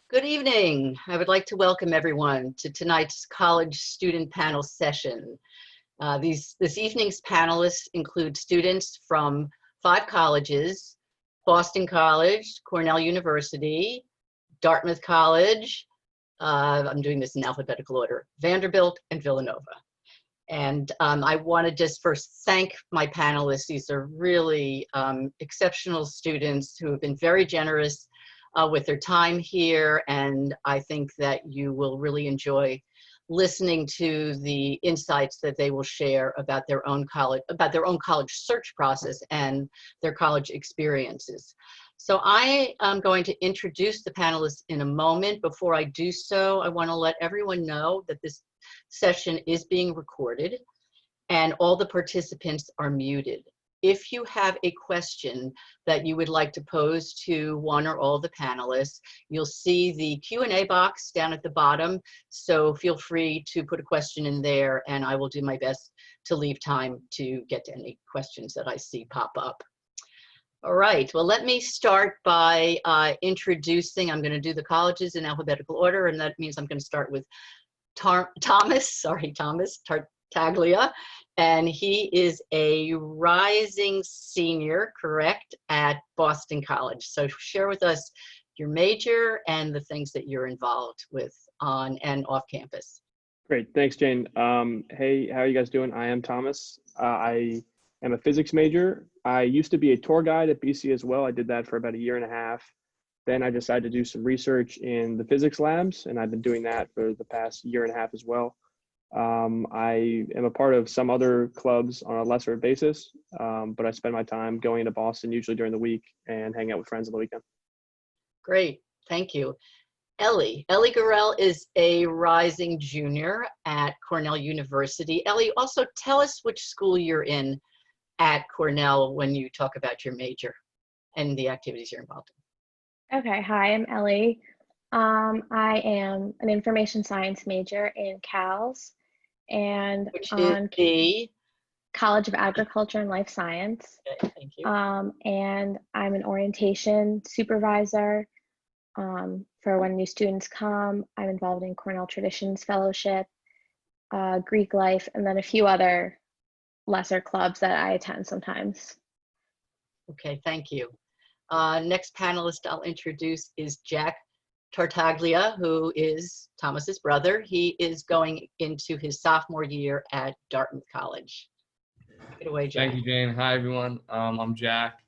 Good evening. I would like to welcome everyone to tonight's college student panel session. This evening's panelists include students from 5 colleges: Boston College, Cornell University, Dartmouth College, I'm doing this in alphabetical order, Vanderbilt, and Villanova. And I want to just first thank my panelists. These are really exceptional students who have been very generous with their time here, and I think that you will really enjoy listening to the insights that they will share about their own college search process and their college experiences. So I am going to introduce the panelists in a moment. Before I do so, I want to let everyone know that this session is being recorded and all the participants are muted. If you have a question that you would like to pose to one or all the panelists, you'll see the Q&A box down at the bottom. So feel free to put a question in there and I will do my best to leave time to get to any questions that I see pop up. All right, well, let me start by introducing, I'm going to do the colleges in alphabetical order, and that means I'm going to start with Thomas Tartaglia, and he is a rising senior, correct, at Boston College. So share with us your major and the things that you're involved with on and off campus. Great, thanks, Jane. Hey, how are you guys doing? I am Thomas. I am a physics major. I used to be a tour guide at BC as well. I did that for about a year and a half. Then I decided to do some research in the physics labs, and I've been doing that for the past year and a half as well. I am a part of some other clubs on a lesser basis, but I spend my time going to Boston usually during the week and hang out with friends on the weekend. Great, thank you. Ellie Gorell is a rising junior at Cornell University. Ellie, also tell us which school you're in at Cornell when you talk about your major and the activities you're involved in. Okay, hi, I'm Ellie. I am an information science major in CALS and Which on is the College of Agriculture and Life Science. Okay, thank you. And I'm an orientation supervisor for when new students come. I'm involved in Cornell Traditions Fellowship, Greek Life, and then a few other lesser clubs that I attend sometimes. Okay, thank you. Next panelist I'll introduce is Jack Tartaglia, who is Thomas's brother. He is going into his sophomore year at Dartmouth College. Take it away, Jack. Thank you, Jane. Hi, everyone. I'm Jack.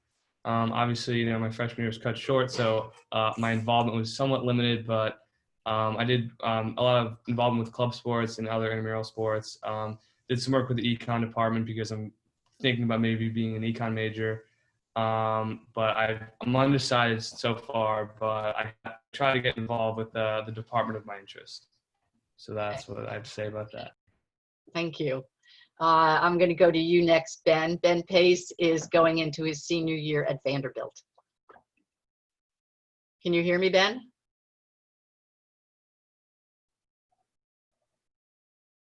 Obviously, my freshman year was cut short, so my involvement was somewhat limited, but I did a lot of involvement with club sports and other intramural sports. Did some work with the econ department because I'm thinking about maybe being an econ major. But I'm undecided so far, but I try to get involved with the department of my interest. So that's what I have to say about that. Thank you. I'm going to go to you next, Ben. Ben Pace is going into his senior year at Vanderbilt. Can you hear me, Ben?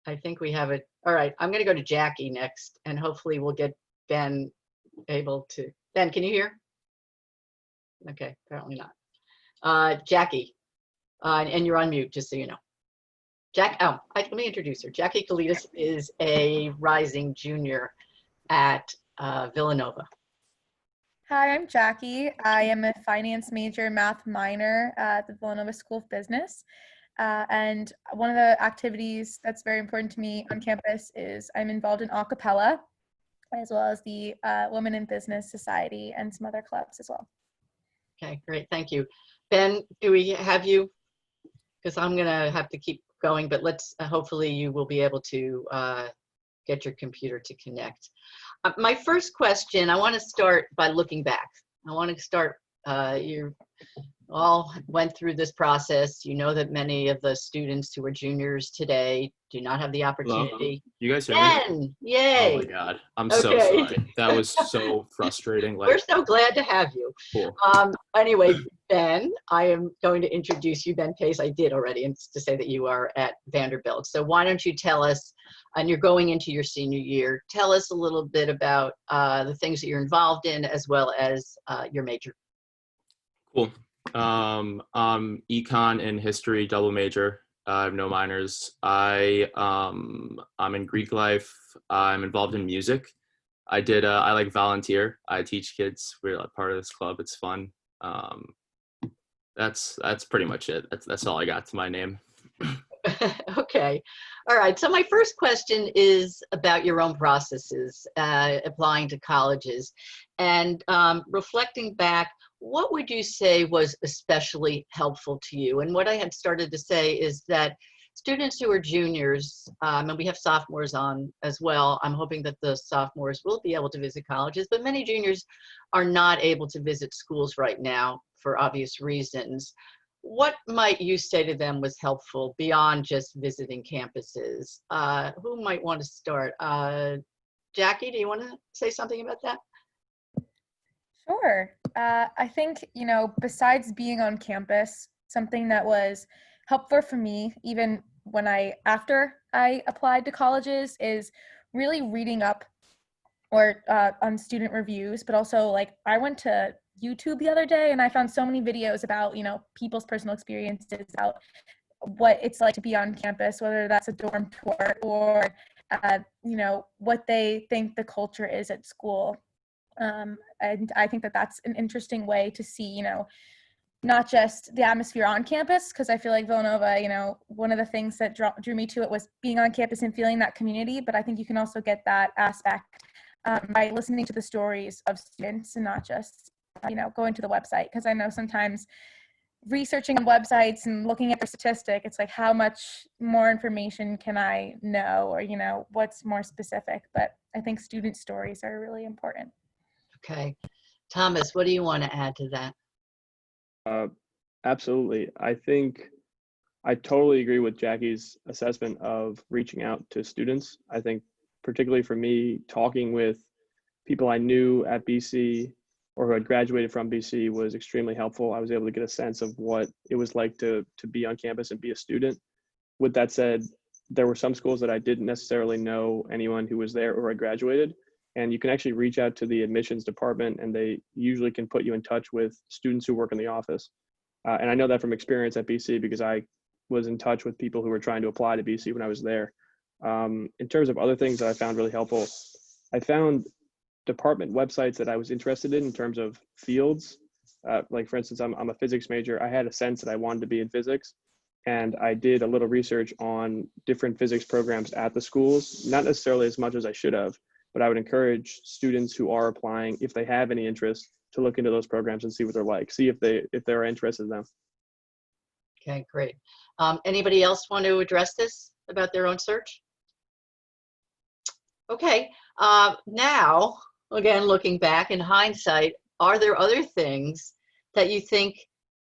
I think we have it. All right, I'm going to go to Jackie next, and hopefully we'll get Ben able to. Ben, can you hear? Okay, apparently not. Jackie, and you're on mute, just so you know. Let me introduce her. Jackie Kalidas is a rising junior at Villanova. Hi, I'm Jackie. I am a finance major, math minor at the Villanova School of Business. And one of the activities that's very important to me on campus is I'm involved in a cappella, as well as the Women in Business Society and some other clubs as well. Okay, great, thank you. Ben, do we have you? Because I'm gonna have to keep going, but let's, hopefully you will be able to get your computer to connect. My first question, I wanna start by looking back. I wanna start, you all went through this process. You know that many of the students who are juniors today do not have the opportunity. Hello? You guys hear me? Yay! Oh my God, I'm so sorry. That was so frustrating. We're so glad to have you. Cool. Anyway, Ben, I am going to introduce you, Ben Pace. I did already, and to say that you are at Vanderbilt. So why don't you tell us, and you're going into your senior year, tell us a little bit about the things that you're involved in as well as your major. Cool. Econ and history double major. I have no minors. I'm in Greek life. I'm involved in music. I like volunteer. I teach kids. We're a part of this club. It's fun. That's pretty much it. That's all I got to my name. Okay. All right. So my first question is about your own processes applying to colleges. And reflecting back, what would you say was especially helpful to you? And what I had started to say is that students who are juniors, and we have sophomores on as well, I'm hoping that the sophomores will be able to visit colleges, but many juniors are not able to visit schools right now for obvious reasons. What might you say to them was helpful beyond just visiting campuses? Who might want to start? Jackie, do you want to say something about that? Sure. I think, besides being on campus, something that was helpful for me, even after I applied to colleges, is really reading up or on student reviews, but also I went to YouTube the other day and I found so many videos about, people's personal experiences, about what it's like to be on campus, whether that's a dorm tour or, what they think the culture is at school. And I think that that's an interesting way to see, not just the atmosphere on campus, because I feel like Villanova, one of the things that drew me to it was being on campus and feeling that community. But I think you can also get that aspect by listening to the stories of students and not just, going to the website. Because I know sometimes researching on websites and looking at their statistic, it's like, how much more information can I know, or, what's more specific? But I think student stories are really important. Okay. Thomas, what do you want to add to that? Absolutely. I think I totally agree with Jackie's assessment of reaching out to students. I think particularly for me, talking with people I knew at BC or who had graduated from BC was extremely helpful. I was able to get a sense of what it was like to be on campus and be a student. With that said, there were some schools that I didn't necessarily know anyone who was there or had graduated. And you can actually reach out to the admissions department and they usually can put you in touch with students who work in the office. And I know that from experience at BC because I was in touch with people who were trying to apply to BC when I was there. In terms of other things that I found really helpful, I found department websites that I was interested in terms of fields. Like for instance, I'm a physics major. I had a sense that I wanted to be in physics. And I did a little research on different physics programs at the schools, not necessarily as much as I should have, but I would encourage students who are applying, if they have any interest, to look into those programs and see what they're like, see if they're interested in them. Okay, great. Anybody else want to address this about their own search? Okay, now, again, looking back in hindsight, are there other things that you think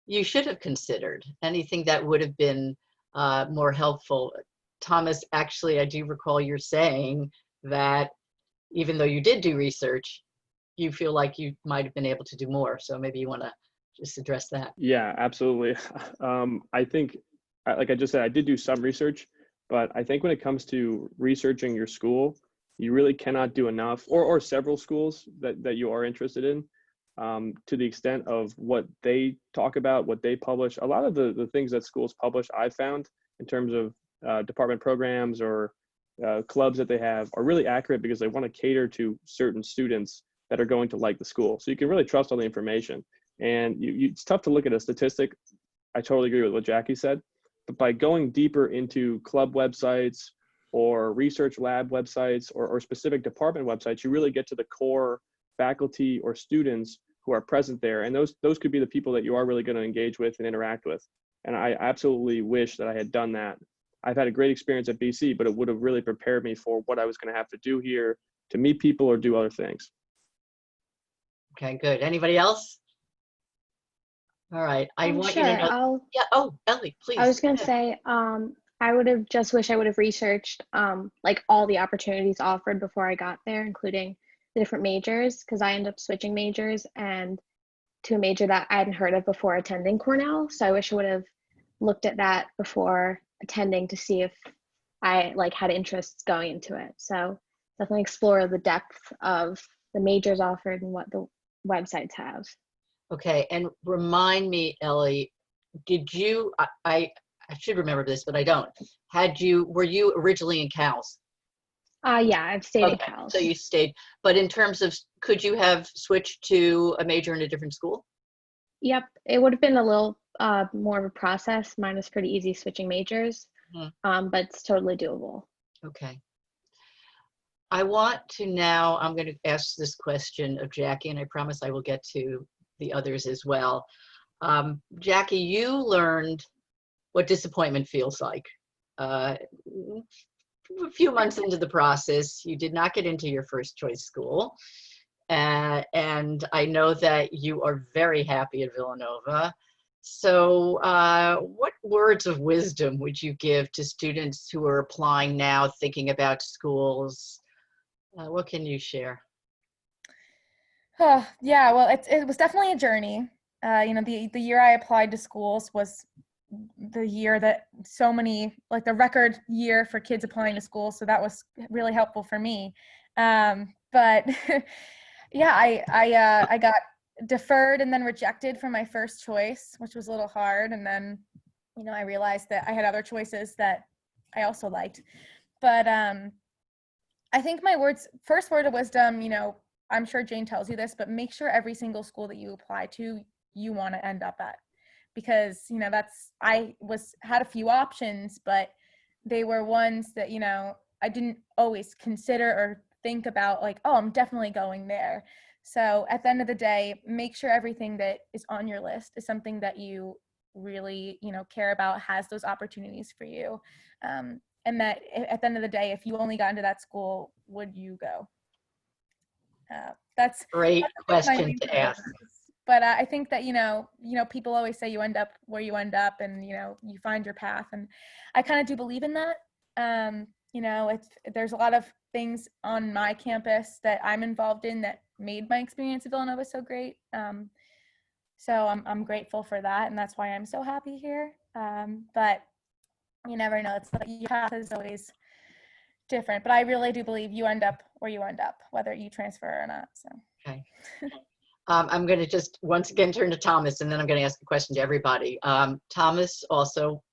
you should have considered? Anything that would have been more helpful? Thomas, actually, I do recall you saying that even though you did do research, you feel like you might have been able to do more. So maybe you want to just address that. Yeah, absolutely. I think, like I just said, I did do some research, but I think when it comes to researching your school, you really cannot do enough, or several schools that you are interested in, to the extent of what they talk about, what they publish. A lot of the things that schools publish, I found in terms of department programs or clubs that they have are really accurate because they want to cater to certain students that are going to like the school. So you can really trust all the information. And it's tough to look at a statistic. I totally agree with what Jackie said. But by going deeper into club websites or research lab websites or specific department websites, you really get to the core faculty or students who are present there. And those could be the people that you are really going to engage with and interact with. And I absolutely wish that I had done that. I've had a great experience at BC, but it would have really prepared me for what I was going to have to do here to meet people or do other things. Okay, good. Anybody else? All right. I want you to know. Yeah. Oh, Ellie, please. I was going to say, I would have just wished I would have researched like all the opportunities offered before I got there, including the different majors, because I ended up switching majors and to a major that I hadn't heard of before attending Cornell. So I wish I would have looked at that before attending to see if I had interests going into it. So definitely explore the depth of the majors offered and what the websites have. Okay, and remind me, Ellie, did you, I should remember this, but I don't. Were you originally in Cal's? Yeah, I've stayed in Okay, Cal. so you stayed, but in terms of, could you have switched to a major in a different school? Yep, it would have been a little more of a process. Mine was pretty easy switching majors, but it's totally doable. Okay. I want to now, I'm going to ask this question of Jackie, and I promise I will get to the others as well. Jackie, you learned what disappointment feels like. A few months into the process, you did not get into your first choice school. And I know that you are very happy at Villanova. So what words of wisdom would you give to students who are applying now, thinking about schools? What can you share? Yeah, well, it was definitely a journey. You know, the year I applied to schools was the year that so many, like the record year for kids applying to school. So that was really helpful for me. But yeah, I got deferred and then rejected for my first choice, which was a little hard. And then, you know, I realized that I had other choices that I also liked. But I think my first word of wisdom, you know, I'm sure Jane tells you this, but make sure every single school that you apply to, you want to end up at. Because, you know, had a few options, but they were ones that, you know, I didn't always consider or think about, like, oh, I'm definitely going there. So at the end of the day, make sure everything that is on your list is something that you really, you know, care about, has those opportunities for you. And that at the end of the day, if you only got into that school, would you go? That's Great my question main to ask. but I think that, you know, people always say you end up where you end up and, you know, you find your path. And I kind of do believe in that. You know, there's a lot of things on my campus that I'm involved in that made my experience at Villanova so great. So I'm grateful for that. And that's why I'm so happy here. But you never know. It's like your path is always different. But I really do believe you end up where you end up, whether you transfer or not. So. Okay. I'm going to just once again turn to Thomas, and then I'm going to ask a question to everybody. Thomas also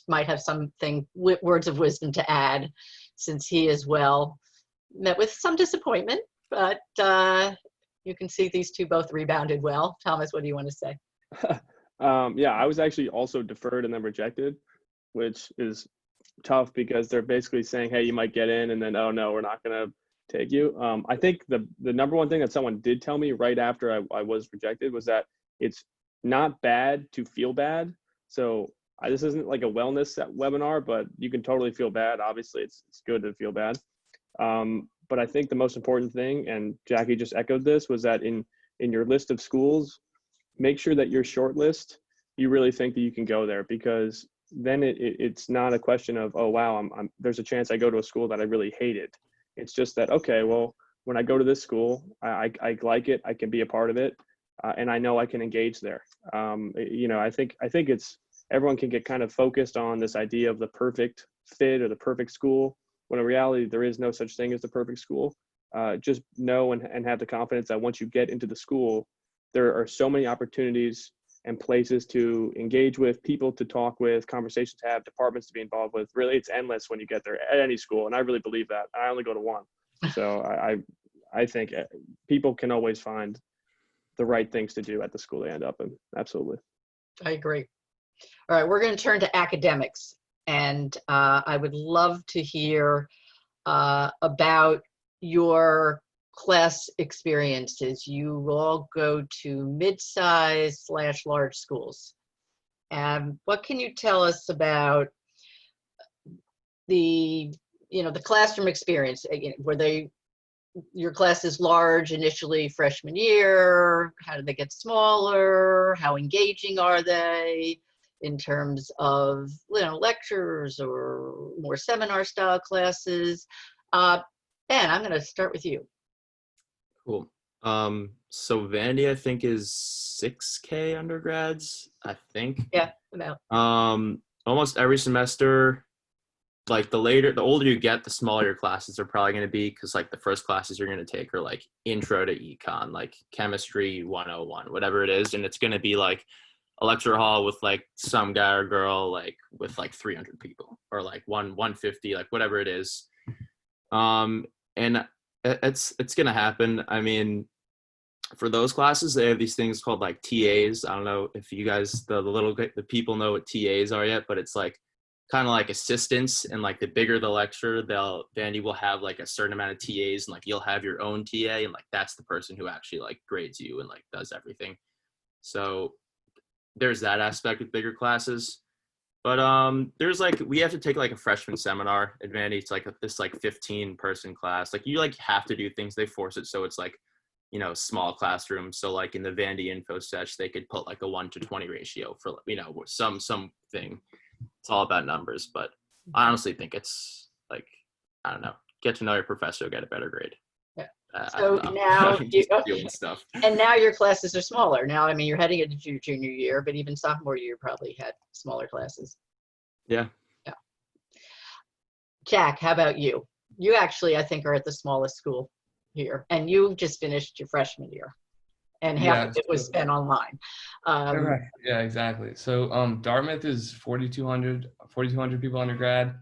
might have something, words of wisdom to add, since he as well met with some disappointment, but you can see these two both rebounded well. Thomas, what do you want to say? Yeah, I was actually also deferred and then rejected, which is tough because they're basically saying, hey, you might get in, and then, oh no, we're not going to take you. I think the number one thing that someone did tell me right after I was rejected was that it's not bad to feel bad. So this isn't like a wellness webinar, but you can totally feel bad. Obviously, it's good to feel bad. But I think the most important thing, and Jackie just echoed this, was that in your list of schools, make sure that your short list, you really think that you can go there, because then it's not a question of, oh wow, there's a chance I go to a school that I really hated. It's just that, okay, well, when I go to this school, I like it, I can be a part of it, and I know I can engage there. You know, I think it's, everyone can get kind of focused on this idea of the perfect fit or the perfect school, when in reality, there is no such thing as the perfect school. Just know and have the confidence that once you get into the school, there are so many opportunities and places to engage with, people to talk with, conversations to have, departments to be involved with. Really, it's endless when you get there at any school. And I really believe that. I only go to one. So I think people can always find the right things to do at the school they end up in. Absolutely. I agree. All right, we're going to turn to academics. And I would love to hear about your class experiences. You all go to mid-size/large schools. And what can you tell us about the classroom experience? Were your class is large initially freshman year? How did they get smaller? How engaging are they in terms of lectures or more seminar style classes? Ben, I'm going to start with you. Cool. So Vandy, I think, is 6K undergrads, I think. Yeah, about. Almost every semester, like the older you get, the smaller your classes are probably going to be, because like the first classes you're going to take are like intro to econ, like chemistry 101, whatever it is, and it's going to be like a lecture hall with like some guy or girl like with like 300 people or like 150, like whatever it is. And it's going to happen. I mean, for those classes, they have these things called like TAs. I don't know if you guys, the people know what TAs are yet, but it's like kind of like assistants, and like the bigger the lecture, then you will have like a certain amount of TAs, and like you'll have your own TA, and like that's the person who actually like grades you and like does everything. So there's that aspect with bigger classes. But there's like, we have to take like a freshman seminar advantage. It's like this like 15-person class. Like you like have to do things, they force it, so it's like, you know, small classroom. So like in the Vandy info sech, they could put like a 1-to-20 ratio for, you know, something. It's all about numbers, but I honestly think it's like, I don't know, get to know your professor, get a better grade. Yeah. I So don't know. now, Just doing stuff. and now your classes are smaller. Now, I mean, you're heading into your junior year, but even sophomore year probably had smaller classes. Yeah. Yeah. Jack, how about you? You actually, I think, are at the smallest school here, and you just finished your freshman year, and half of it was spent online. Right. Yeah, exactly. So Dartmouth is 4,200 people undergrad.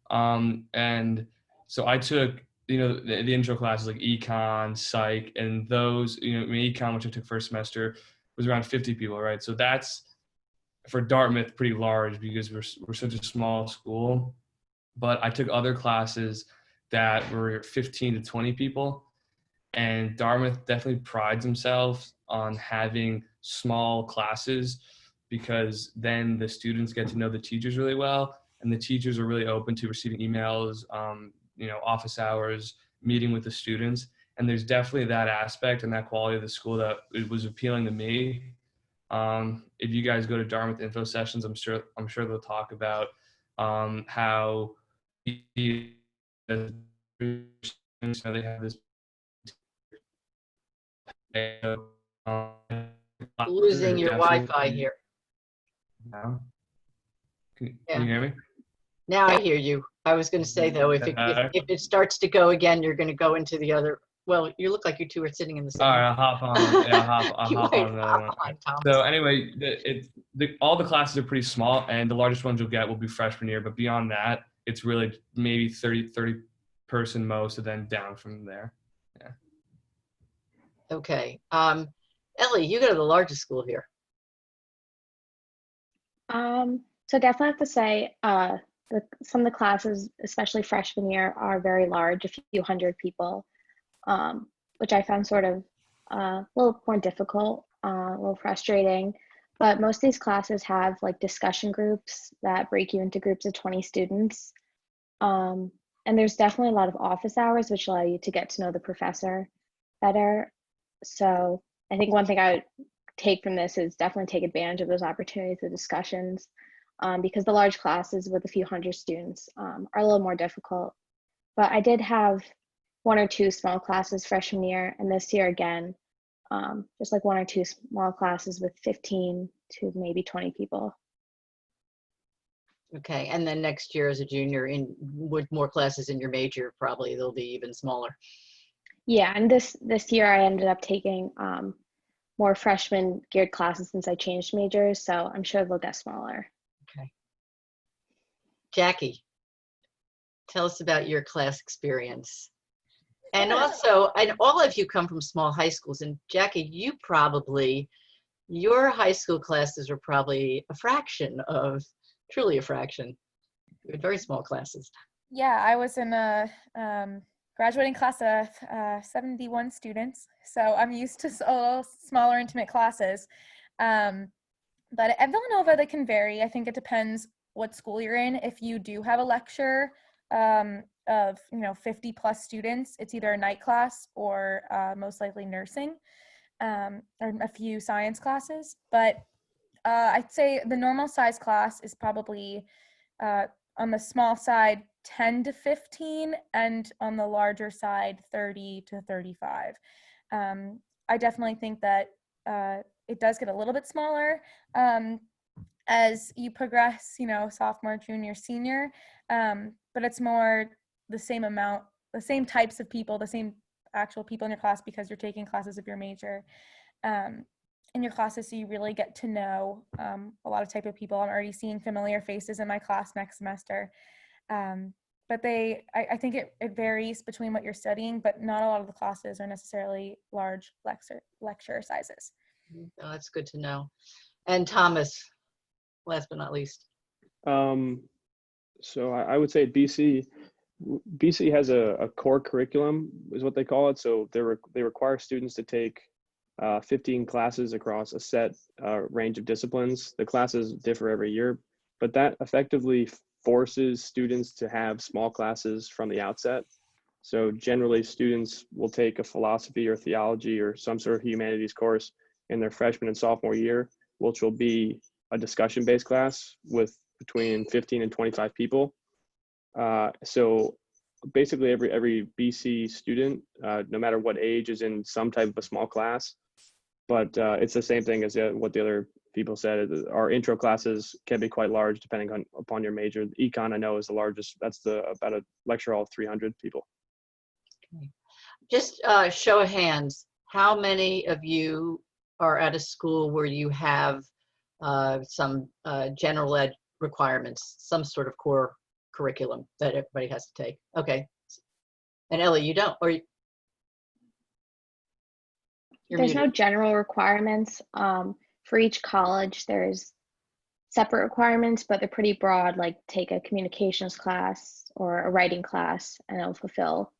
And so I took, you know, the intro classes like econ, psych, and those, you know, I mean, econ, which I took first semester, was around 50 people, right? So that's, for Dartmouth, pretty large because we're such a small school. But I took other classes that were 15 to 20 people. And Dartmouth definitely prides themselves on having small classes, because then the students get to know the teachers really well, and the teachers are really open to receiving emails, you know, office hours, meeting with the students. And there's definitely that aspect and that quality of the school that it was appealing to me. If you guys go to Dartmouth info sessions, I'm sure they'll talk about how they have this Losing your Wi-Fi here. Now, can Yeah. you hear me? Now I hear you. I was going to say though, if it starts to go again, you're going to go into the other. Well, you look like you two are sitting in the same. All right, I'll hop on. Yeah, I'll You hop might on another hop one. on, Thomas. So anyway, all the classes are pretty small, and the largest ones you'll get will be freshman year. But beyond that, it's really maybe 30 person most, and then down from there. Yeah. Okay. Ellie, you go to the largest school here. So definitely have to say, some of the classes, especially freshman year, are very large, a few hundred people, which I found sort of a little more difficult, a little frustrating. But most of these classes have like discussion groups that break you into groups of 20 students. And there's definitely a lot of office hours, which allow you to get to know the professor better. So I think one thing I would take from this is definitely take advantage of those opportunities, the discussions, because the large classes with a few hundred students are a little more difficult. But I did have 1 or 2 small classes freshman year, and this year again, just like 1 or 2 small classes with 15 to maybe 20 people. Okay, and then next year as a junior, with more classes in your major, probably they'll be even smaller. Yeah, and this year I ended up taking more freshman geared classes since I changed majors, so I'm sure they'll get smaller. Okay. Jackie, tell us about your class experience. And also, and all of you come from small high schools, and Jackie, your high school classes were probably truly a fraction. You had very small classes. Yeah, I was in a graduating class of 71 students, so I'm used to a little smaller, intimate classes. But at Villanova, they can vary. I think it depends what school you're in. If you do have a lecture of 50 plus students, it's either a night class or most likely nursing, or a few science classes. But I'd say the normal size class is probably on the small side 10 to 15, and on the larger side 30 to 35. I definitely think that it does get a little bit smaller as you progress, sophomore, junior, senior. but it's more the same amount, the same types of people, the same actual people in your class because you're taking classes of your major. In your classes, so you really get to know a lot of type of people. I'm already seeing familiar faces in my class next semester. But I think it varies between what you're studying, but not a lot of the classes are necessarily large lecture sizes. Oh, that's good to know. And Thomas, last but not least. So I would say BC has a core curriculum is what they call it. So they require students to take 15 classes across a set range of disciplines. The classes differ every year, but that effectively forces students to have small classes from the outset. So generally students will take a philosophy or theology or some sort of humanities course in their freshman and sophomore year, which will be a discussion-based class with between 15 and 25 people. So basically every BC student, no matter what age, is in some type of a small class, but it's the same thing as what the other people said. Our intro classes can be quite large depending upon your major. Econ, I know, is the largest. That's about a lecture hall of 300 people. Okay. Just show of hands, how many of you are at a school where you have some general ed requirements, some sort of core curriculum that everybody has to take? Okay. And Ellie, you don't, or There's no general requirements. For each college, there's separate requirements, but they're pretty broad, like take a communications class or a writing class, and it'll fulfill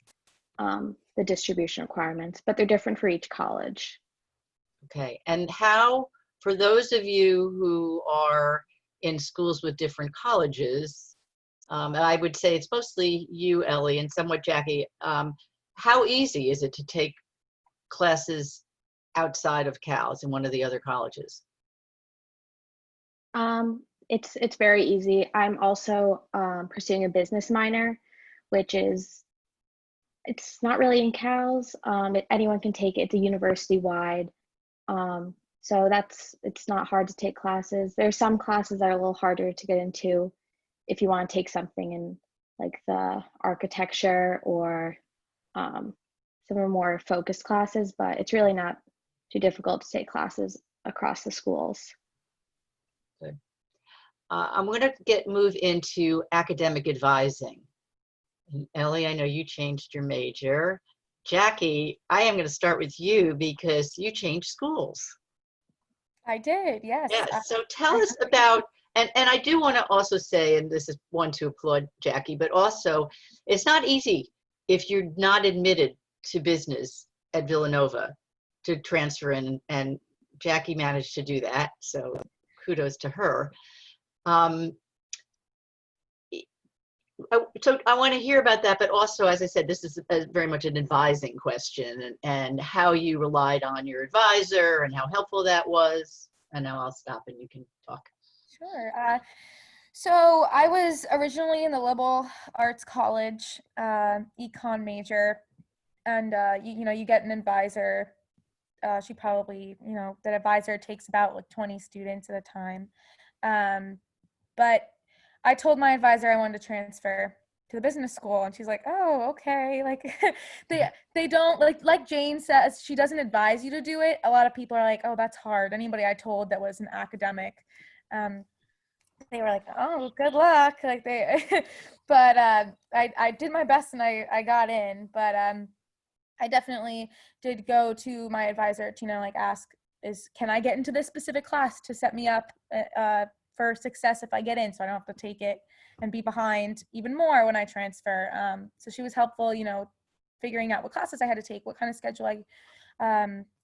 the distribution requirements, but they're different for each college. Okay. And how, for those of you who are in schools with different colleges, and I would say it's mostly you, Ellie, and somewhat Jackie, how easy is it to take classes outside of CALS in one of the other colleges? It's very easy. I'm also pursuing a business minor, which is, it's not really in CALS. Anyone can take it. It's a university-wide. So it's not hard to take classes. There's some classes that are a little harder to get into if you want to take something in like the architecture or some of the more focused classes, but it's really not too difficult to take classes across the schools. Good. I'm going to move into academic advising. And Ellie, I know you changed your major. Jackie, I am going to start with you because you changed schools. I did, yes. Yes. So tell us about, and I do want to also say, and this is one to applaud Jackie, but also it's not easy if you're not admitted to business at Villanova to transfer in, and Jackie managed to do that. So kudos to her. So I want to hear about that, but also, as I said, this is very much an advising question, and how you relied on your advisor and how helpful that was. And now I'll stop and you can talk. Sure. So I was originally in the liberal arts college, econ major, and you get an advisor. She probably, that advisor takes about like 20 students at a time. But I told my advisor I wanted to transfer to the business school, and she's like, oh, okay. Like they don't, like Jane says, she doesn't advise you to do it. A lot of people are like, oh, that's hard. Anybody I told that was an academic, they were like, oh, good luck. Like but I did my best and I got in, but I definitely did go to my advisor to, ask, can I get into this specific class to set me up for success if I get in, so I don't have to take it and be behind even more when I transfer. So she was helpful, figuring out what classes I had to take, what kind of schedule I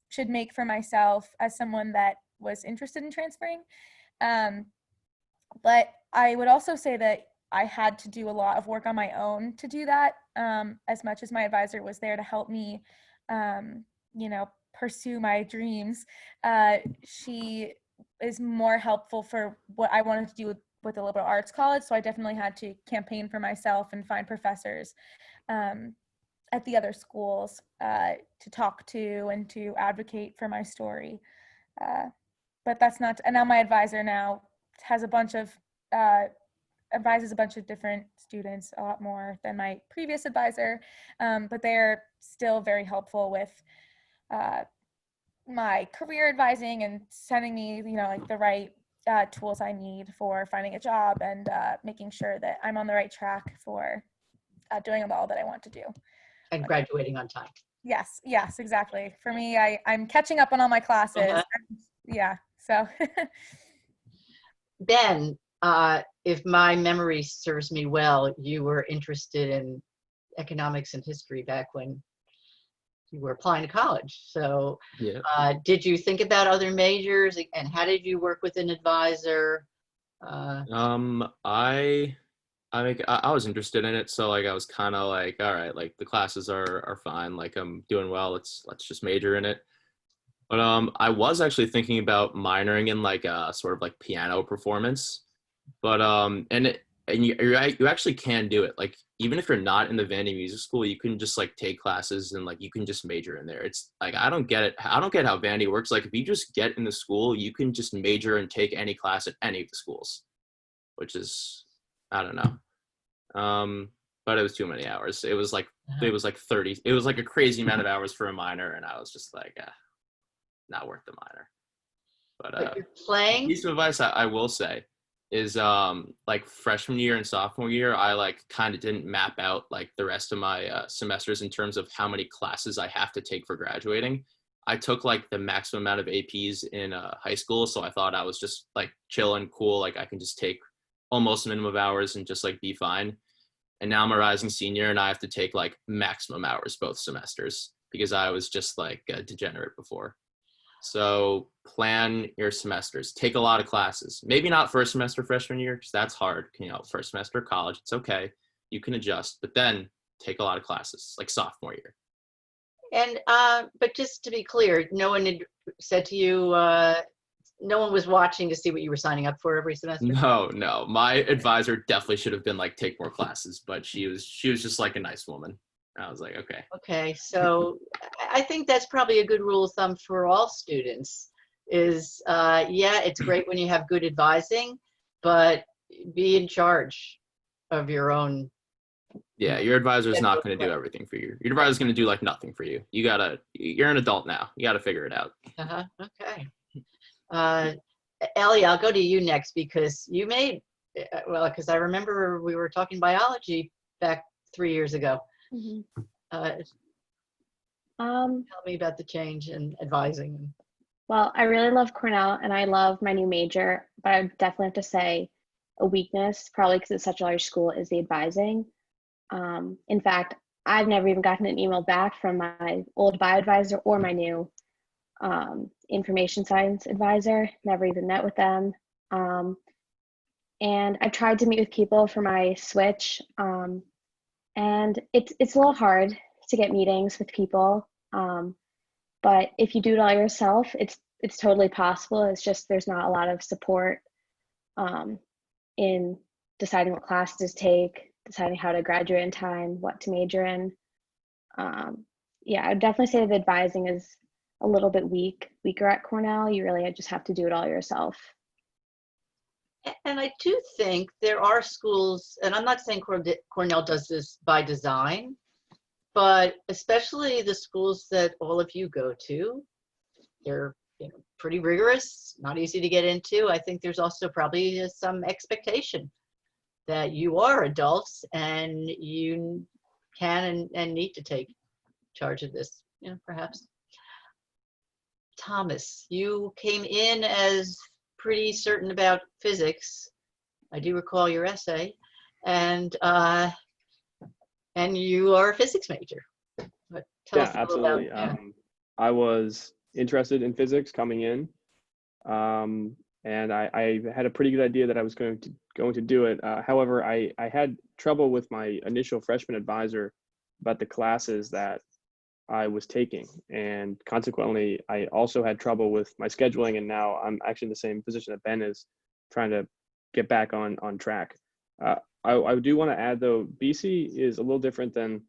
should make for myself as someone that was interested in transferring. But I would also say that I had to do a lot of work on my own to do that, as much as my advisor was there to help me, pursue my dreams. She is more helpful for what I wanted to do with the liberal arts college. So I definitely had to campaign for myself and find professors at the other schools to talk to and to advocate for my story. But that's not, and now my advisor now has a bunch of advises a bunch of different students, a lot more than my previous advisor, but they're still very helpful with my career advising and sending me, like the right tools I need for finding a job and making sure that I'm on the right track for doing all that I want to do. And graduating on time. Yes, exactly. For me, I'm catching up on all my classes. Uh-huh. Yeah, so. Ben, if my memory serves me well, you were interested in economics and history back when you were applying to college. So Yeah. did you think about other majors, and how did you work with an advisor? I was interested in it, so like I was kind of like, all right, like the classes are fine, like I'm doing well. Let's just major in it. But I was actually thinking about minoring in like sort of like piano performance. But you actually can do it. Like even if you're not in the Vandy Music School, you can just like take classes and like you can just major in there. It's like I don't get it. I don't get how Vandy works. Like if you just get in the school, you can just major and take any class at any of the schools, which is I don't know. But it was too many hours. It was like 30. It was like a crazy amount of hours for a minor, and I was just like, not worth the minor. But you're playing? Piece of advice I will say is like freshman year and sophomore year, I like kind of didn't map out like the rest of my semesters in terms of how many classes I have to take for graduating. I took like the maximum amount of APs in high school, so I thought I was just like chill and cool, like I can just take almost a minimum of hours and just like be fine. And now I'm a rising senior and I have to take like maximum hours both semesters because I was just like a degenerate before. So plan your semesters, take a lot of classes, maybe not first semester freshman year because that's hard, first semester of college, it's okay, you can adjust, but then take a lot of classes like sophomore year. And but just to be clear, no one had said to you, no one was watching to see what you were signing up for every semester? No, my advisor definitely should have been like, take more classes, but she was just like a nice woman. I was like, okay, so I think that's probably a good rule of thumb for all students is yeah, it's great when you have good advising, but be in charge of your own. Yeah, your advisor is not going to do everything for you. Your advisor is going to do like nothing for you. You're an adult now, you got to figure it out. Okay. Ellie, I'll go to you next because you made because I remember we were talking biology back 3 years ago. Mm-hmm. Tell me about the change in advising. Well, I really love Cornell and I love my new major, but I definitely have to say a weakness, probably because it's such a large school, is the advising. In fact, I've never even gotten an email back from my old bio advisor or my new information science advisor, never even met with them. And I've tried to meet with people for my switch, and it's a little hard to get meetings with people. But if you do it all yourself, it's totally possible. It's just there's not a lot of support in deciding what classes to take, deciding how to graduate in time, what to major in. Yeah, I'd definitely say the advising is a little bit weaker at Cornell. You really just have to do it all yourself. And I do think there are schools, and I'm not saying Cornell does this by design, but especially the schools that all of you go to, they're pretty rigorous, not easy to get into. I think there's also probably some expectation that you are adults and you can and need to take charge of this, perhaps. Thomas, you came in as pretty certain about physics. I do recall your essay, and you are a physics major. But tell us a little absolutely. about, I was interested in physics coming in, and I had a pretty good idea that I was going to do it. However, I had trouble with my initial freshman advisor about the classes that I was taking, and consequently, I also had trouble with my scheduling. And now I'm actually in the same position that Ben is, trying to get back on track. I do want to add though, BC is a little different than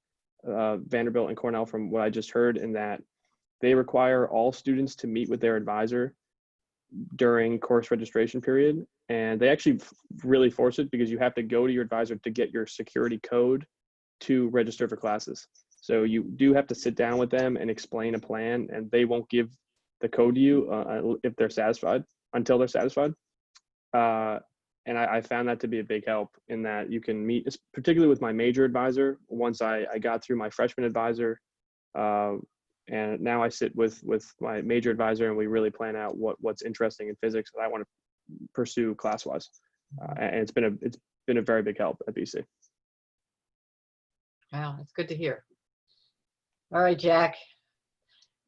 Vanderbilt and Cornell from what I just heard, in that they require all students to meet with their advisor during course registration period. And they actually really force it because you have to go to your advisor to get your security code to register for classes. So you do have to sit down with them and explain a plan, and they won't give the code to you if they're satisfied, until they're satisfied. And I found that to be a big help in that you can meet, particularly with my major advisor. Once I got through my freshman advisor, and now I sit with my major advisor, and we really plan out what's interesting in physics that I want to pursue class-wise. And it's been a very big help at BC. Wow, that's good to hear. All right, Jack,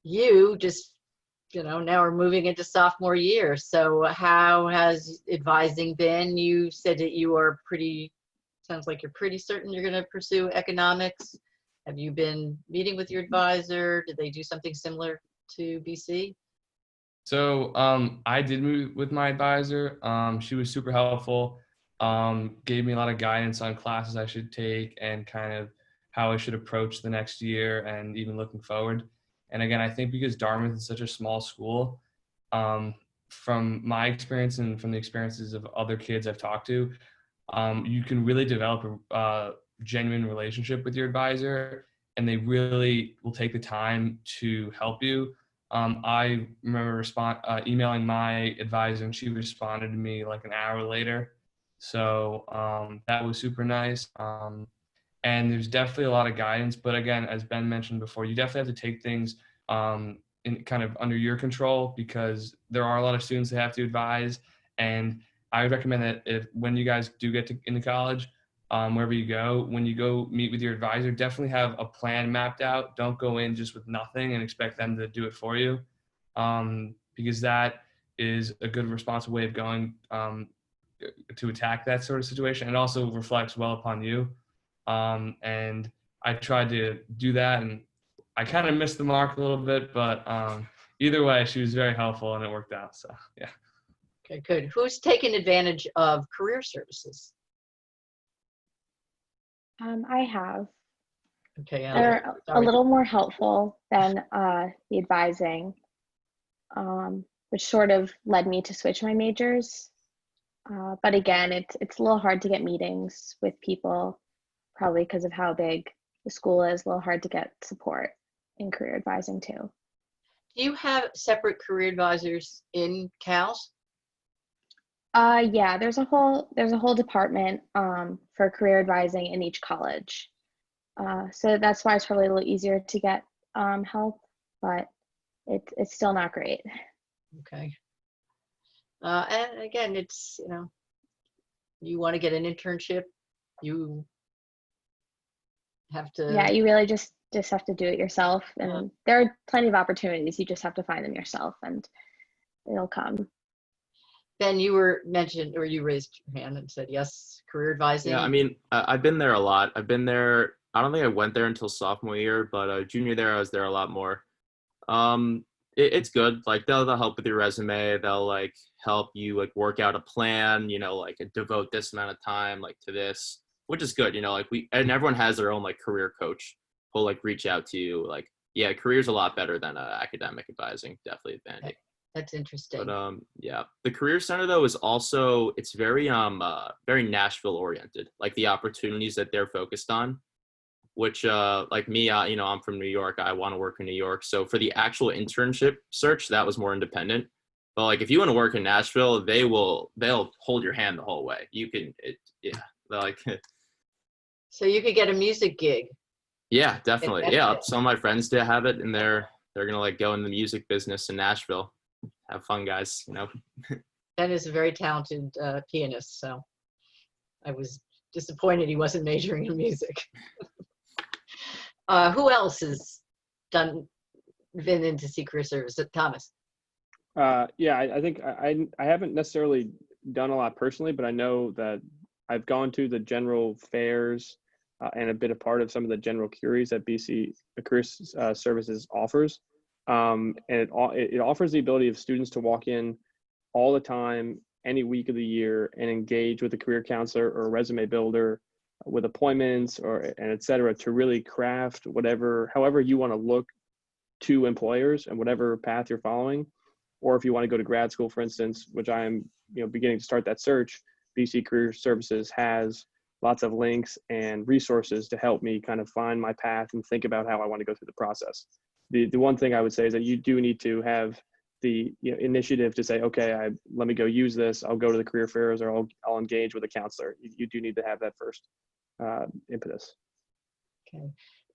you just, now we're moving into sophomore year. So how has advising been? You said that you are sounds like you're pretty certain you're going to pursue economics. Have you been meeting with your advisor? Did they do something similar to BC? So I did meet with my advisor. She was super helpful, gave me a lot of guidance on classes I should take and kind of how I should approach the next year and even looking forward. And again, I think because Dartmouth is such a small school, from my experience and from the experiences of other kids I've talked to, you can really develop a genuine relationship with your advisor, and they really will take the time to help you. I remember emailing my advisor, and she responded to me like an hour later. So that was super nice. And there's definitely a lot of guidance, but again, as Ben mentioned before, you definitely have to take things in kind of under your control, because there are a lot of students that have to advise. And I would recommend that when you guys do get into college, wherever you go, when you go meet with your advisor, definitely have a plan mapped out. Don't go in just with nothing and expect them to do it for you, because that is a good responsible way of going to attack that sort of situation. It also reflects well upon you. And I tried to do that, and I kind of missed the mark a little bit, but either way, she was very helpful and it worked out. So yeah. Okay, good. Who's taken advantage of career services? I have. Okay, They're a little more helpful than the advising, which sort of led me to switch my majors. But again, it's a little hard to get meetings with people, probably because of how big the school is. A little hard to get support in career advising too. Do you have separate career advisors in CALS? Yeah, there's a whole department for career advising in each college. So that's why it's probably a little easier to get help, but it's still not great. Okay. And again, it's, you want to get an internship, you have to. Yeah, you really just have to do it yourself. And there are plenty of opportunities. You just have to find them yourself and it'll come. Ben, you were mentioned, or you raised your hand and said, yes, career advising. Yeah, I mean, I've been there a lot. I've been there, I don't think I went there until sophomore year, but junior there, I was there a lot more. It's good. Like they'll help with your resume. They'll like help you like work out a plan, like devote this amount of time like to this, which is good. Like and everyone has their own like career coach who'll like reach out to you. Like, yeah, career's a lot better than academic advising. Definitely advantage. That's interesting. But yeah, the career center though is also, it's very very Nashville oriented, like the opportunities that they're focused on, which like me, I'm from New York. I want to work in New York. So for the actual internship search, that was more independent. But like if you want to work in Nashville, they'll hold your hand the whole way. Like. So you could get a music gig. Yeah, definitely. Yeah, some of my friends did have it, and they're gonna like go in the music business in Nashville. Have fun, guys. Ben is a very talented pianist, so I was disappointed he wasn't majoring in music. Who else has been into career service? Thomas. Yeah, I think I haven't necessarily done a lot personally, but I know that I've gone to the general fairs and have been a part of some of the general curies that BC Career Services offers. And it offers the ability of students to walk in all the time, any week of the year, and engage with a career counselor or a resume builder with appointments and et cetera, to really craft however you want to look to employers and whatever path you're following. or if you want to go to grad school, for instance, which I am, beginning to start that search, BC Career Services has lots of links and resources to help me kind of find my path and think about how I want to go through the process. The one thing I would say is that you do need to have the initiative to say, okay, let me go use this. I'll go to the career fairs, or I'll engage with a counselor. You do need to have that first impetus. Okay.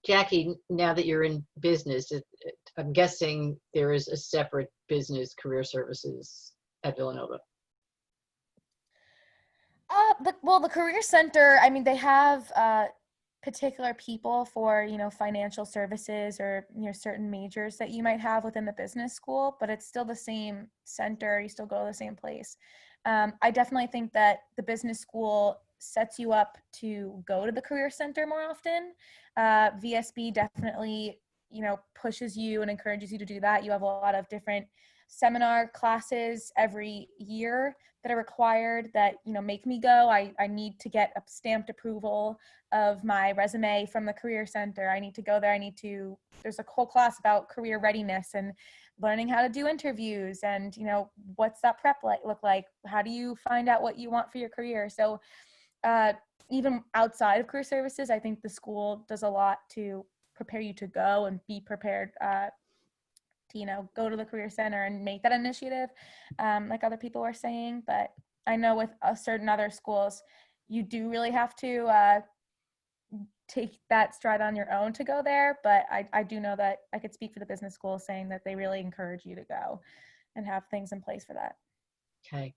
Jackie, now that you're in business, I'm guessing there is a separate business career services at Villanova. The Career Center, I mean, they have particular people for, financial services or, certain majors that you might have within the business school, but it's still the same center. You still go to the same place. I definitely think that the business school sets you up to go to the Career Center more often. VSB definitely, pushes you and encourages you to do that. You have a lot of different seminar classes every year that are required that, make me go. I need to get a stamped approval of my resume from the Career Center. I need to go there. There's a whole class about career readiness and learning how to do interviews and, what's that prep look like? How do you find out what you want for your career? So even outside of career services, I think the school does a lot to prepare you to go and be prepared to, go to the Career Center and make that initiative, like other people were saying. But I know with certain other schools, you do really have to take that stride on your own to go there. But I do know that I could speak for the business school saying that they really encourage you to go and have things in place for that. Okay.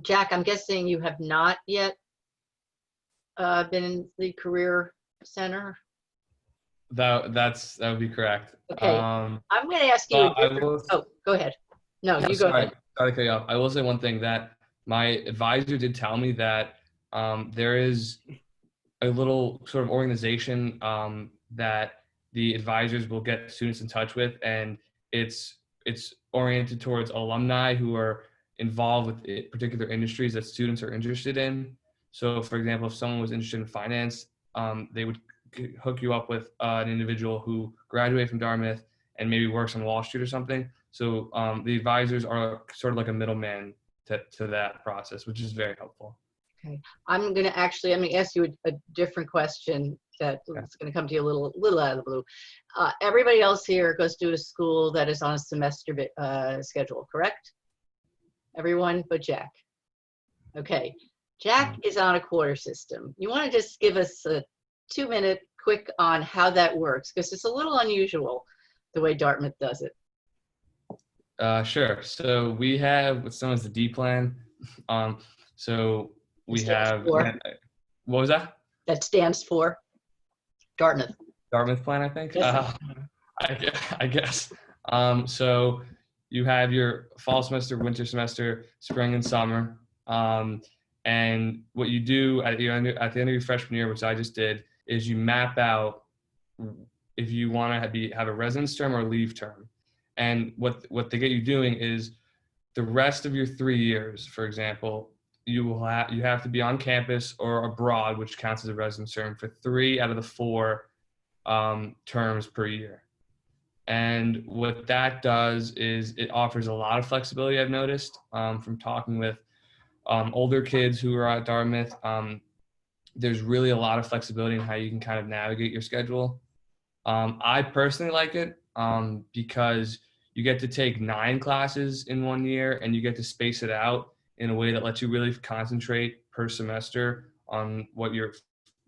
Jack, I'm guessing you have not yet been in the Career Center? That would be correct. Okay. I'm going to ask you a different. Oh, go ahead. No, you go ahead. Sorry to cut you off. I will say one thing, that my advisor did tell me that there is a little sort of organization that the advisors will get students in touch with, and it's oriented towards alumni who are involved with particular industries that students are interested in. So, for example, if someone was interested in finance, they would hook you up with an individual who graduated from Dartmouth and maybe works on Wall Street or something. So the advisors are sort of like a middleman to that process, which is very helpful. Okay. I'm going to ask you a different question that's going to come to you a little out of the blue. Everybody else here goes to a school that is on a semester schedule, correct? Everyone but Jack. Okay. Jack is on a quarter system. You want to just give us a 2-minute quick on how that works, because it's a little unusual the way Dartmouth does it. Sure. So we have what's known as the D plan. So we have, what was that? That stands for Dartmouth. Dartmouth plan, I think. Yes. I guess. So you have your fall semester, winter semester, spring and summer. And what you do at the end of your freshman year, which I just did, is you map out if you want to have a residence term or a leave term. And what they get you doing is the rest of your 3 years, for example, you have to be on campus or abroad, which counts as a residence term, for 3 out of the 4 terms per year. And what that does is it offers a lot of flexibility, I've noticed, from talking with older kids who are at Dartmouth. There's really a lot of flexibility in how you can kind of navigate your schedule. I personally like it because you get to take 9 classes in 1 year, and you get to space it out in a way that lets you really concentrate per semester on what you're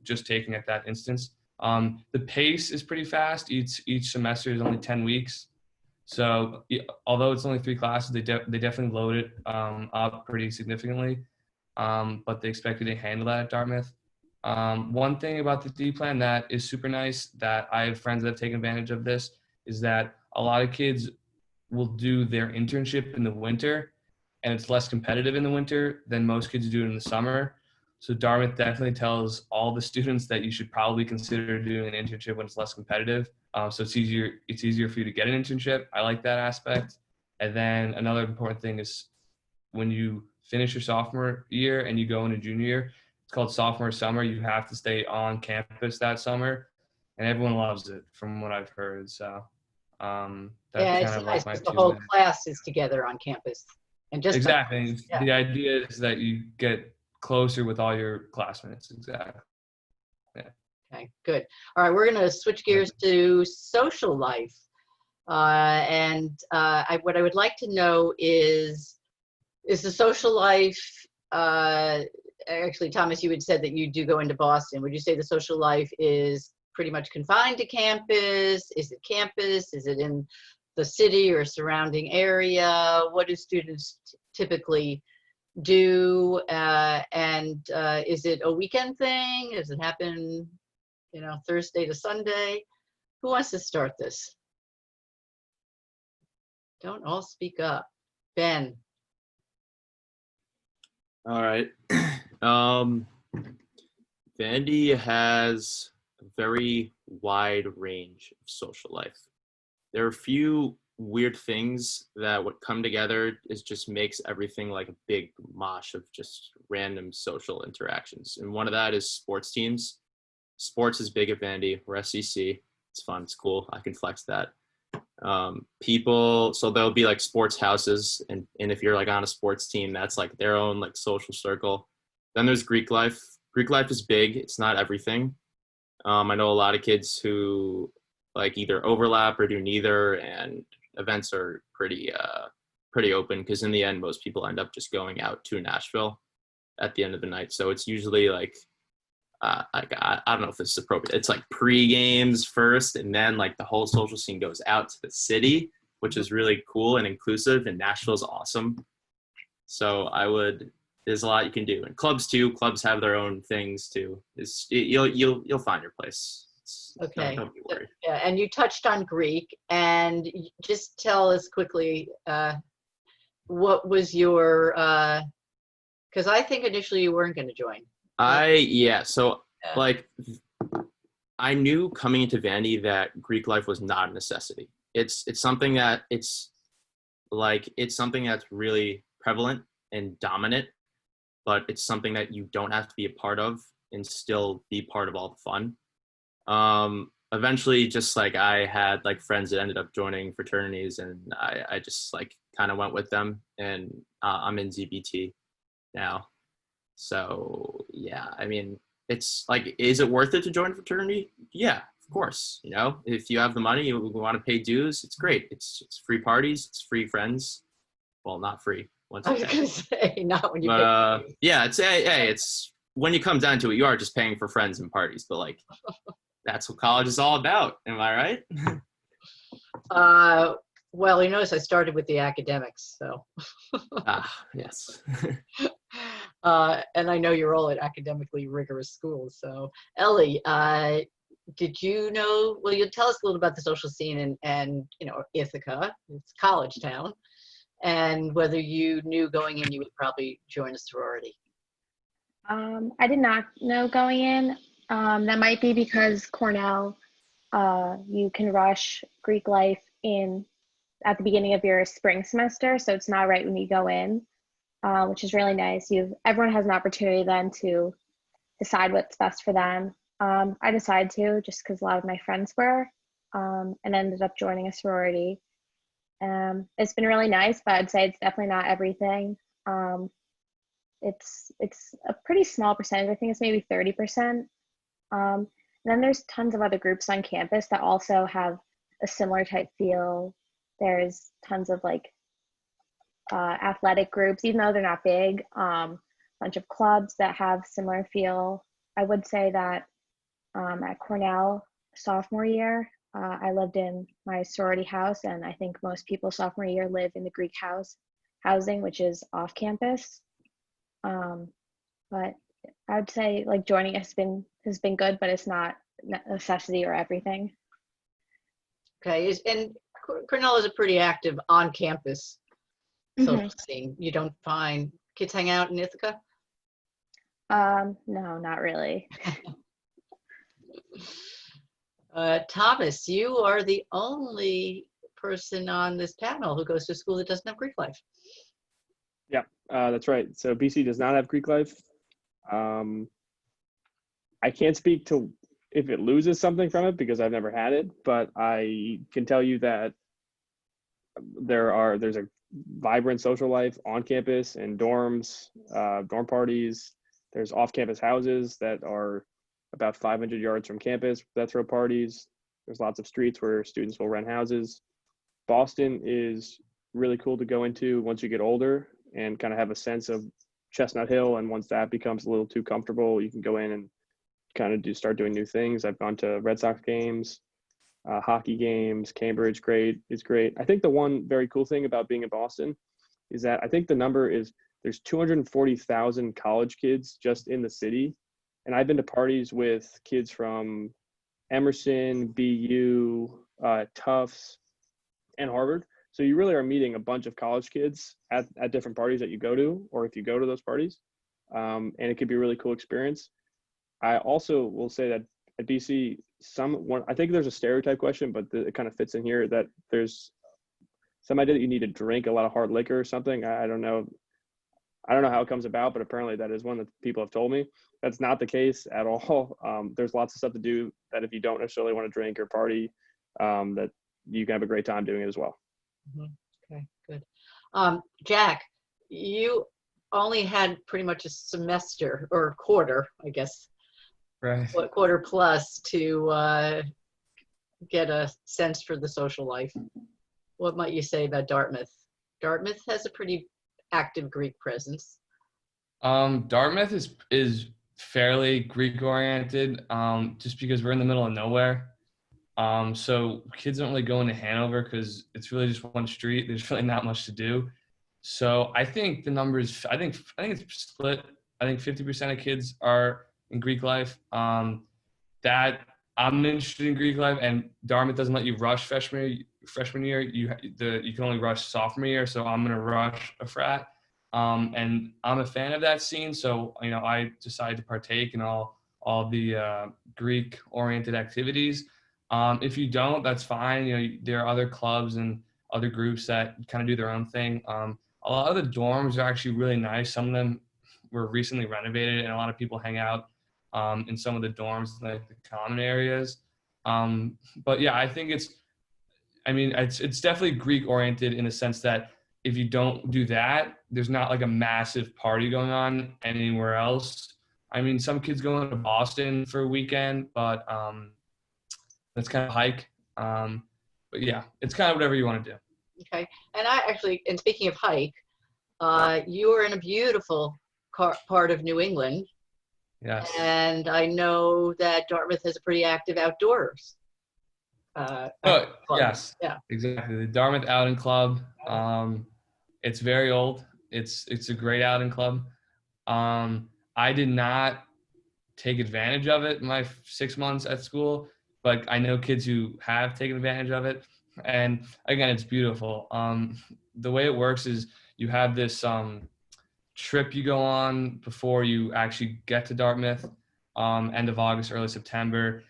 just taking at that instance. The pace is pretty fast. Each semester is only 10 weeks. So although it's only 3 classes, they definitely load it up pretty significantly. But they expect you to handle that at Dartmouth. One thing about the D plan that is super nice, that I have friends that have taken advantage of this, is that a lot of kids will do their internship in the winter, and it's less competitive in the winter than most kids do in the summer. So Dartmouth definitely tells all the students that you should probably consider doing an internship when it's less competitive. So it's easier for you to get an internship. I like that aspect. And then another important thing is when you finish your sophomore year and you go into junior year, it's called sophomore summer. You have to stay on campus that summer, and everyone loves it from what I've heard. So That's Yeah, kind it's of nice like my because the two whole minutes. class is together on campus. And just on Exactly. campus, yeah. The idea is that you get closer with all your classmates. Exactly. Okay, good. All right, we're going to switch gears to social life. What I would like to know is the social life, actually, Thomas, you had said that you do go into Boston. Would you say the social life is pretty much confined to campus? Is it campus? Is it in the city or surrounding area? What do students typically do? Is it a weekend thing? Does it happen, Thursday to Sunday? Who wants to start this? Don't all speak up. Ben. All right. Vandy has a very wide range of social life. There are a few weird things that would come together is just makes everything like a big mosh of just random social interactions. And one of that is sports teams. Sports is big at Vandy. We're SEC. It's fun. It's cool. I can flex that. So there'll be like sports houses, and if you're like on a sports team, that's like their own like social circle. Then there's Greek life. Greek life is big. It's not everything. I know a lot of kids who like either overlap or do neither, and events are pretty open because in the end, most people end up just going out to Nashville at the end of the night. So it's usually like I don't know if this is appropriate. It's like pre-games first, and then like the whole social scene goes out to the city, which is really cool and inclusive. And Nashville's awesome. So there's a lot you can do. And clubs too. Clubs have their own things too. You'll find your place. Okay. Don't be worried. Yeah, and you touched on Greek, and just tell us quickly what was your? Because I think initially you weren't going to join. Like I knew coming into Vandy that Greek life was not a necessity. It's something that's really prevalent and dominant, but it's something that you don't have to be a part of and still be part of all the fun. Eventually just like I had like friends that ended up joining fraternities, and I just like kind of went with them, and I'm in ZBT now. So yeah, I mean, it's like, is it worth it to join a fraternity? Yeah, of course. If you have the money, you want to pay dues, it's great. It's free parties, it's free friends. Well, not free. Once I was going to say, not when you but pay. yeah, it's when you come down to it, you are just paying for friends and parties. But like, that's what college is all about. Am I right? Well, you notice I started with the academics, so. Yes. And I know you're all at academically rigorous schools. So, Ellie, did you know? Well, you tell us a little about the social scene and Ithaca. It's college town, and whether you knew going in you would probably join a sorority. I did not know going in. That might be because Cornell, you can rush Greek life at the beginning of your spring semester, so it's not right when you go in, which is really nice. Everyone has an opportunity then to decide what's best for them. I decided to just because a lot of my friends were, and ended up joining a sorority. It's been really nice, but I'd say it's definitely not everything. It's a pretty small percentage. I think it's maybe 30%. Then there's tons of other groups on campus that also have a similar type feel. There's tons of like athletic groups, even though they're not big, bunch of clubs that have similar feel. I would say that at Cornell sophomore year, I lived in my sorority house, and I think most people sophomore year live in the Greek housing, which is off campus. But I would say like joining has been good, but it's not a necessity or everything. Okay, and Cornell is a pretty active on-campus social scene. You don't find kids hang out in Ithaca? No, not really. Thomas, you are the only person on this panel who goes to a school that doesn't have Greek life. Yeah, that's right. So BC does not have Greek life. I can't speak to if it loses something from it because I've never had it, but I can tell you that there's a vibrant social life on campus and dorms, dorm parties. There's off-campus houses that are about 500 yards from campus that throw parties. There's lots of streets where students will rent houses. Boston is really cool to go into once you get older and kind of have a sense of Chestnut Hill. And once that becomes a little too comfortable, you can go in and kind of start doing new things. I've gone to Red Sox games, hockey games. Cambridge is great. I think the one very cool thing about being in Boston is that I think the number is there's 240,000 college kids just in the city. And I've been to parties with kids from Emerson, BU, Tufts, and Harvard. So you really are meeting a bunch of college kids at different parties that you go to, or if you go to those parties. And it could be a really cool experience. I also will say that at BC, I think there's a stereotype question, but it kind of fits in here, that there's some idea that you need to drink a lot of hard liquor or something. I don't know how it comes about, but apparently that is one that people have told me. That's not the case at all. There's lots of stuff to do that if you don't necessarily want to drink or party, that you can have a great time doing it as well. Okay, good. Jack, you only had pretty much a semester or quarter, I guess, Right. quarter plus to get a sense for the social life. What might you say about Dartmouth? Dartmouth has a pretty active Greek presence. Dartmouth is fairly Greek oriented, just because we're in the middle of nowhere. So kids don't really go into Hanover because it's really just one street. There's really not much to do. So I think the numbers, I think it's split. I think 50% of kids are in Greek life. That I'm interested in Greek life, and Dartmouth doesn't let you rush freshman year. You can only rush sophomore year. So I'm gonna rush a frat. And I'm a fan of that scene. So, I decided to partake in all the Greek oriented activities. If you don't, that's fine. There are other clubs and other groups that kind of do their own thing. A lot of the dorms are actually really nice. Some of them were recently renovated, and a lot of people hang out in some of the dorms, like the common areas. But yeah, I think it's definitely Greek oriented in the sense that if you don't do that, there's not like a massive party going on anywhere else. Some kids go into Boston for a weekend, but that's kind of a hike. But yeah, it's kind of whatever you want to do. Okay. And speaking of hike, you are in a beautiful part of New England. Yes. And I know that Dartmouth has a pretty active outdoors. Yes. Yeah. Exactly. The Dartmouth Outing Club. It's very old. It's a great outing club. I did not take advantage of it in my 6 months at school, but I know kids who have taken advantage of it. And again, it's beautiful. The way it works is you have this trip you go on before you actually get to Dartmouth, end of August, early September.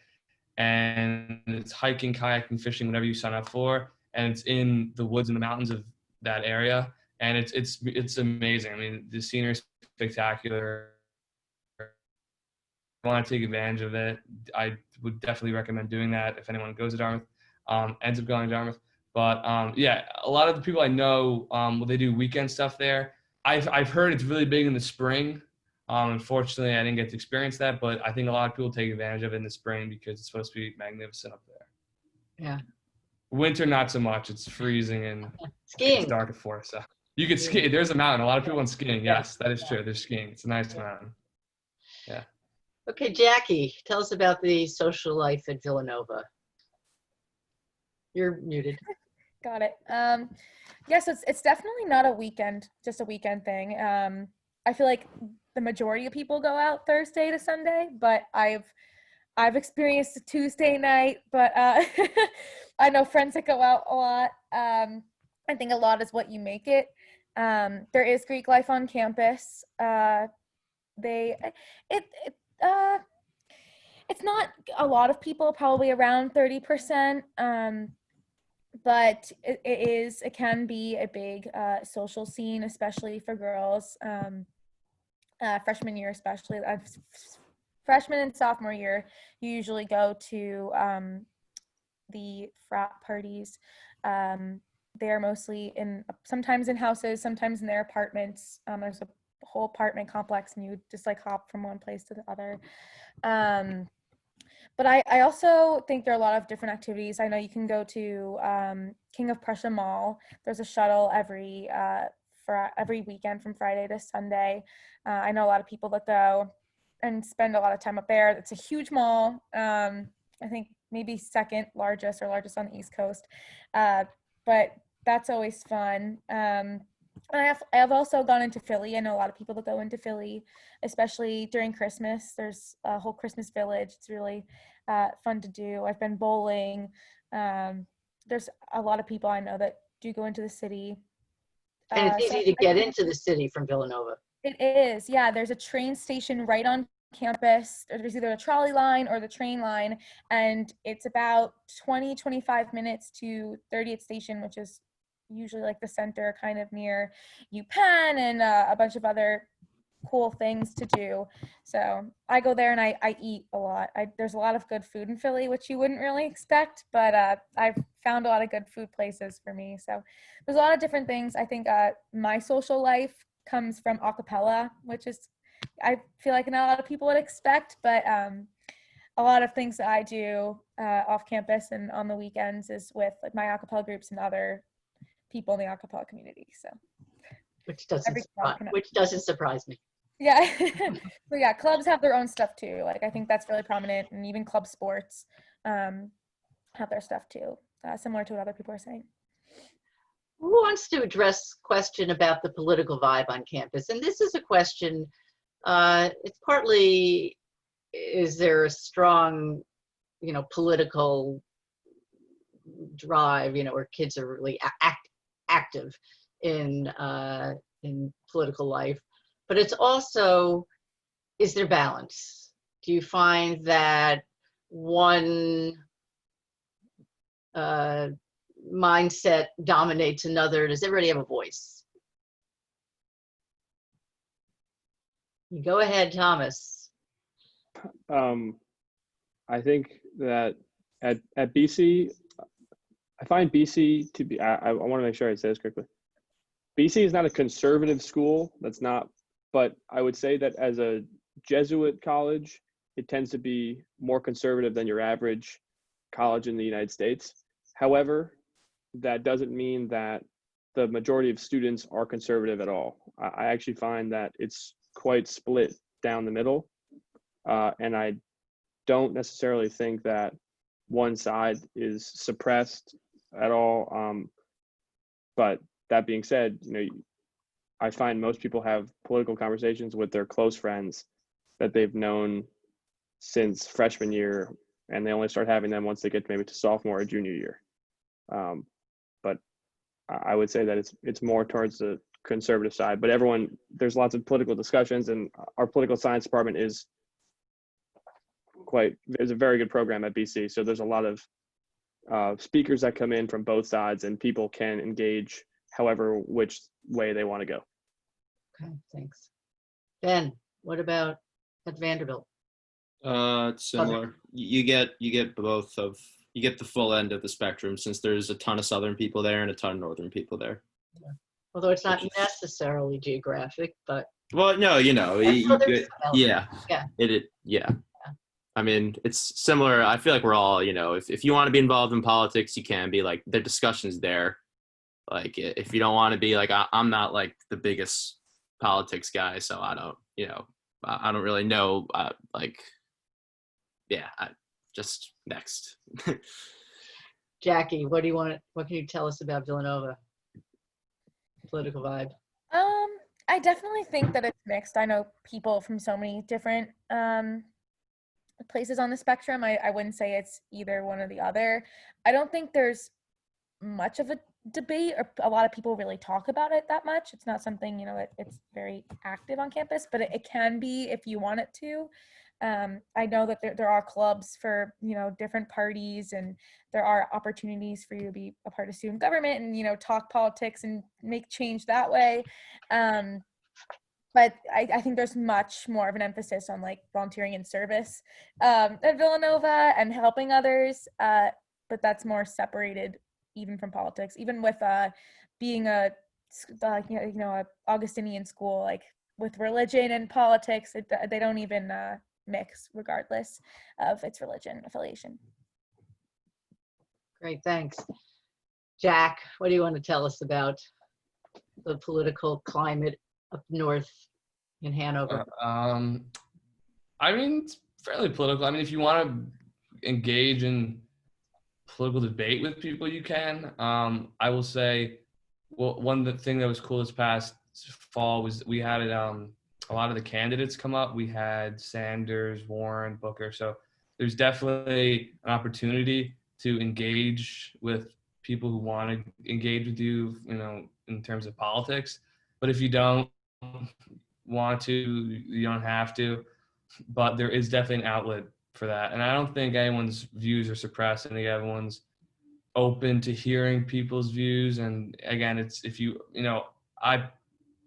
And it's hiking, kayaking, fishing, whatever you sign up for. And it's in the woods and the mountains of that area. And it's amazing. The scenery is spectacular. I want to take advantage of it. I would definitely recommend doing that if anyone goes to Dartmouth, ends up going to Dartmouth. But yeah, a lot of the people I know, they do weekend stuff there. I've heard it's really big in the spring. Unfortunately, I didn't get to experience that, but I think a lot of people take advantage of it in the spring because it's supposed to be magnificent up there. Yeah. Winter, not so much. It's freezing and Skiing. It's dark at 4. So you could ski. There's a mountain. A lot of people went skiing. Yes, that is true. There's skiing. It's a nice mountain. Yeah. Okay, Jackie, tell us about the social life at Villanova. You're muted. Got it. Yes, it's definitely not just a weekend thing. I feel like the majority of people go out Thursday to Sunday, but I've experienced a Tuesday night, but I know friends that go out a lot. I think a lot is what you make it. There is Greek life on campus. It's not a lot of people, probably around 30%. But it can be a big social scene, especially for girls. Freshman year especially. freshman and sophomore year, you usually go to the frat parties. They are mostly sometimes in houses, sometimes in their apartments. There's a whole apartment complex, and you just like hop from one place to the other. But I also think there are a lot of different activities. I know you can go to King of Prussia Mall. There's a shuttle for every weekend from Friday to Sunday. I know a lot of people that go and spend a lot of time up there. It's a huge mall. I think maybe second largest or largest on the East Coast. But that's always fun. I have also gone into Philly. I know a lot of people that go into Philly, especially during Christmas. There's a whole Christmas village. It's really fun to do. I've been bowling. There's a lot of people I know that do go into the city. And it's easy to get into the city from Villanova. It is, yeah. There's a train station right on campus. There's either a trolley line or the train line, and it's about 20-25 minutes to 30th Station, which is usually like the center, kind of near UPenn and a bunch of other cool things to do. So I go there and I eat a lot. There's a lot of good food in Philly, which you wouldn't really expect, but I've found a lot of good food places for me. So there's a lot of different things. I think my social life comes from a cappella, which is, I feel like not a lot of people would expect, but a lot of things that I do off campus and on the weekends is with like my a cappella groups and other people in the a cappella community. So which doesn't surprise me. Yeah. So yeah, clubs have their own stuff too. Like I think that's really prominent, and even club sports have their stuff too, similar to what other people are saying. Who wants to address question about the political vibe on campus? And this is a question, it's partly, is there a strong, political drive, where kids are really active in political life, but it's also, is there balance? Do you find that one mindset dominates another? Does everybody have a voice? You go ahead, Thomas. I think that at BC, I find BC to be, I want to make sure I say this correctly. BC is not a conservative school. That's not, but I would say that as a Jesuit college, it tends to be more conservative than your average college in the United States. However, that doesn't mean that the majority of students are conservative at all. I actually find that it's quite split down the middle. And I don't necessarily think that one side is suppressed at all. But that being said, I find most people have political conversations with their close friends that they've known since freshman year, and they only start having them once they get maybe to sophomore or junior year. But I would say that it's more towards the conservative side. But there's lots of political discussions, and our political science department is a very good program at BC. So there's a lot of speakers that come in from both sides, and people can engage which way they want to go. Okay, thanks. Ben, what about at Vanderbilt? It's similar. You get you get the full end of the spectrum, since there's a ton of Southern people there and a ton of Northern people there. Yeah. Although it's not necessarily geographic, but well, no, yeah. I mean, it's similar. I feel like we're all, if you want to be involved in politics, you can be. Like, the discussion's there. Like, if you don't want to be, like, I'm not like the biggest politics guy, so I don't, I don't really know. Just next. Jackie, what can you tell us about Villanova? Political vibe. I definitely think that it's mixed. I know people from so many different places on the spectrum. I wouldn't say it's either one or the other. I don't think there's much of a debate, or a lot of people really talk about it that much. It's not something, it's very active on campus, but it can be if you want it to. I know that there are clubs for, different parties, and there are opportunities for you to be a part of student government and, talk politics and make change that way. but I think there's much more of an emphasis on like volunteering and service at Villanova and helping others. But that's more separated even from politics, even with being a Augustinian school, like with religion and politics, they don't even mix regardless of its religion affiliation. Great, thanks. Jack, what do you want to tell us about the political climate up north in Hanover? I mean, it's fairly political. I mean, if you want to engage in political debate with people, you can. I will say, well, one thing that was cool this past fall was we had a lot of the candidates come up. We had Sanders, Warren, Booker. So there's definitely an opportunity to engage with people who want to engage with you, in terms of politics. But if you don't want to, you don't have to. But there is definitely an outlet for that. And I don't think anyone's views are suppressed. I think everyone's open to hearing people's views. And again, it's I